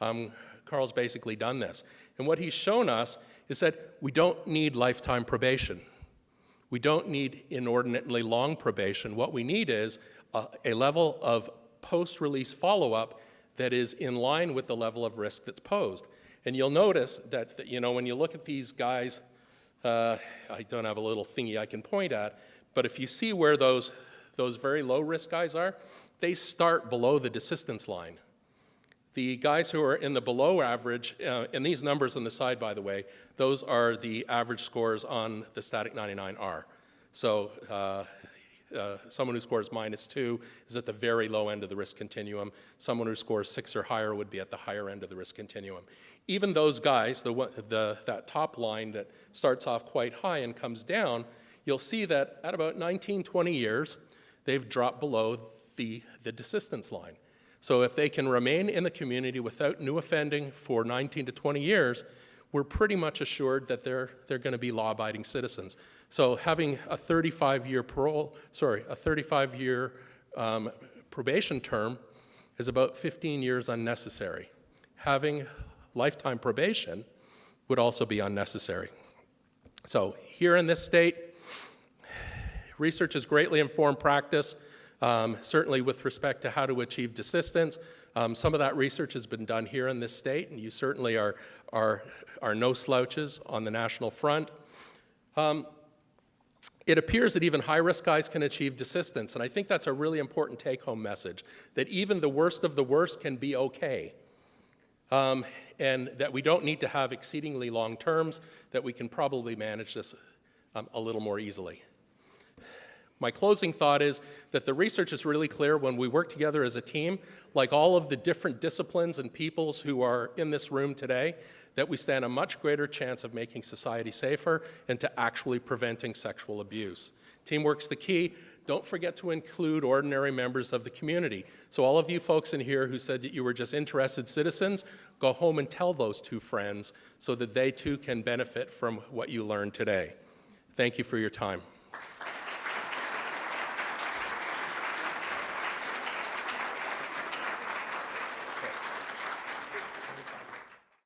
[SPEAKER 1] Carl's basically done this. And what he's shown us is that we don't need lifetime probation. We don't need inordinately long probation. What we need is a level of post-release follow-up that is in line with the level of risk that's posed. And you'll notice that when you look at these guys, I don't have a little thingy I can point at, but if you see where those very low-risk guys are, they start below the desistance line. The guys who are in the below average, and these numbers on the side, by the way, those are the average scores on the static 99R. So someone who scores -2 is at the very low end of the risk continuum. Someone who scores 6 or higher would be at the higher end of the risk continuum. Even those guys, that top line that starts off quite high and comes down, you'll see that at about 19, 20 years, they've dropped below the desistance line. So if they can remain in the community without new offending for 19 to 20 years, we're pretty much assured that they're going to be law-abiding citizens. So having a 35-year probation term is about 15 years unnecessary. Having lifetime probation would also be unnecessary. So here in this state, research has greatly informed practice. Certainly with respect to how to achieve desistance. Some of that research has been done here in this state, and you certainly are no slouches on the national front. It appears that even high-risk guys can achieve desistance, and I think that's a really important take-home message, that even the worst of the worst can be okay, and that we don't need to have exceedingly long terms, that we can probably manage this a little more easily. My closing thought is that the research is really clear when we work together as a team, like all of the different disciplines and peoples who are in this room today, that we stand a much greater chance of making society safer and to actually preventing sexual abuse. Teamwork's the key. Don't forget to include ordinary members of the community. So all of you folks in here who said that you were just interested citizens, go home and tell those 2 friends so that they too can benefit from what you learned today. Thank you for your time.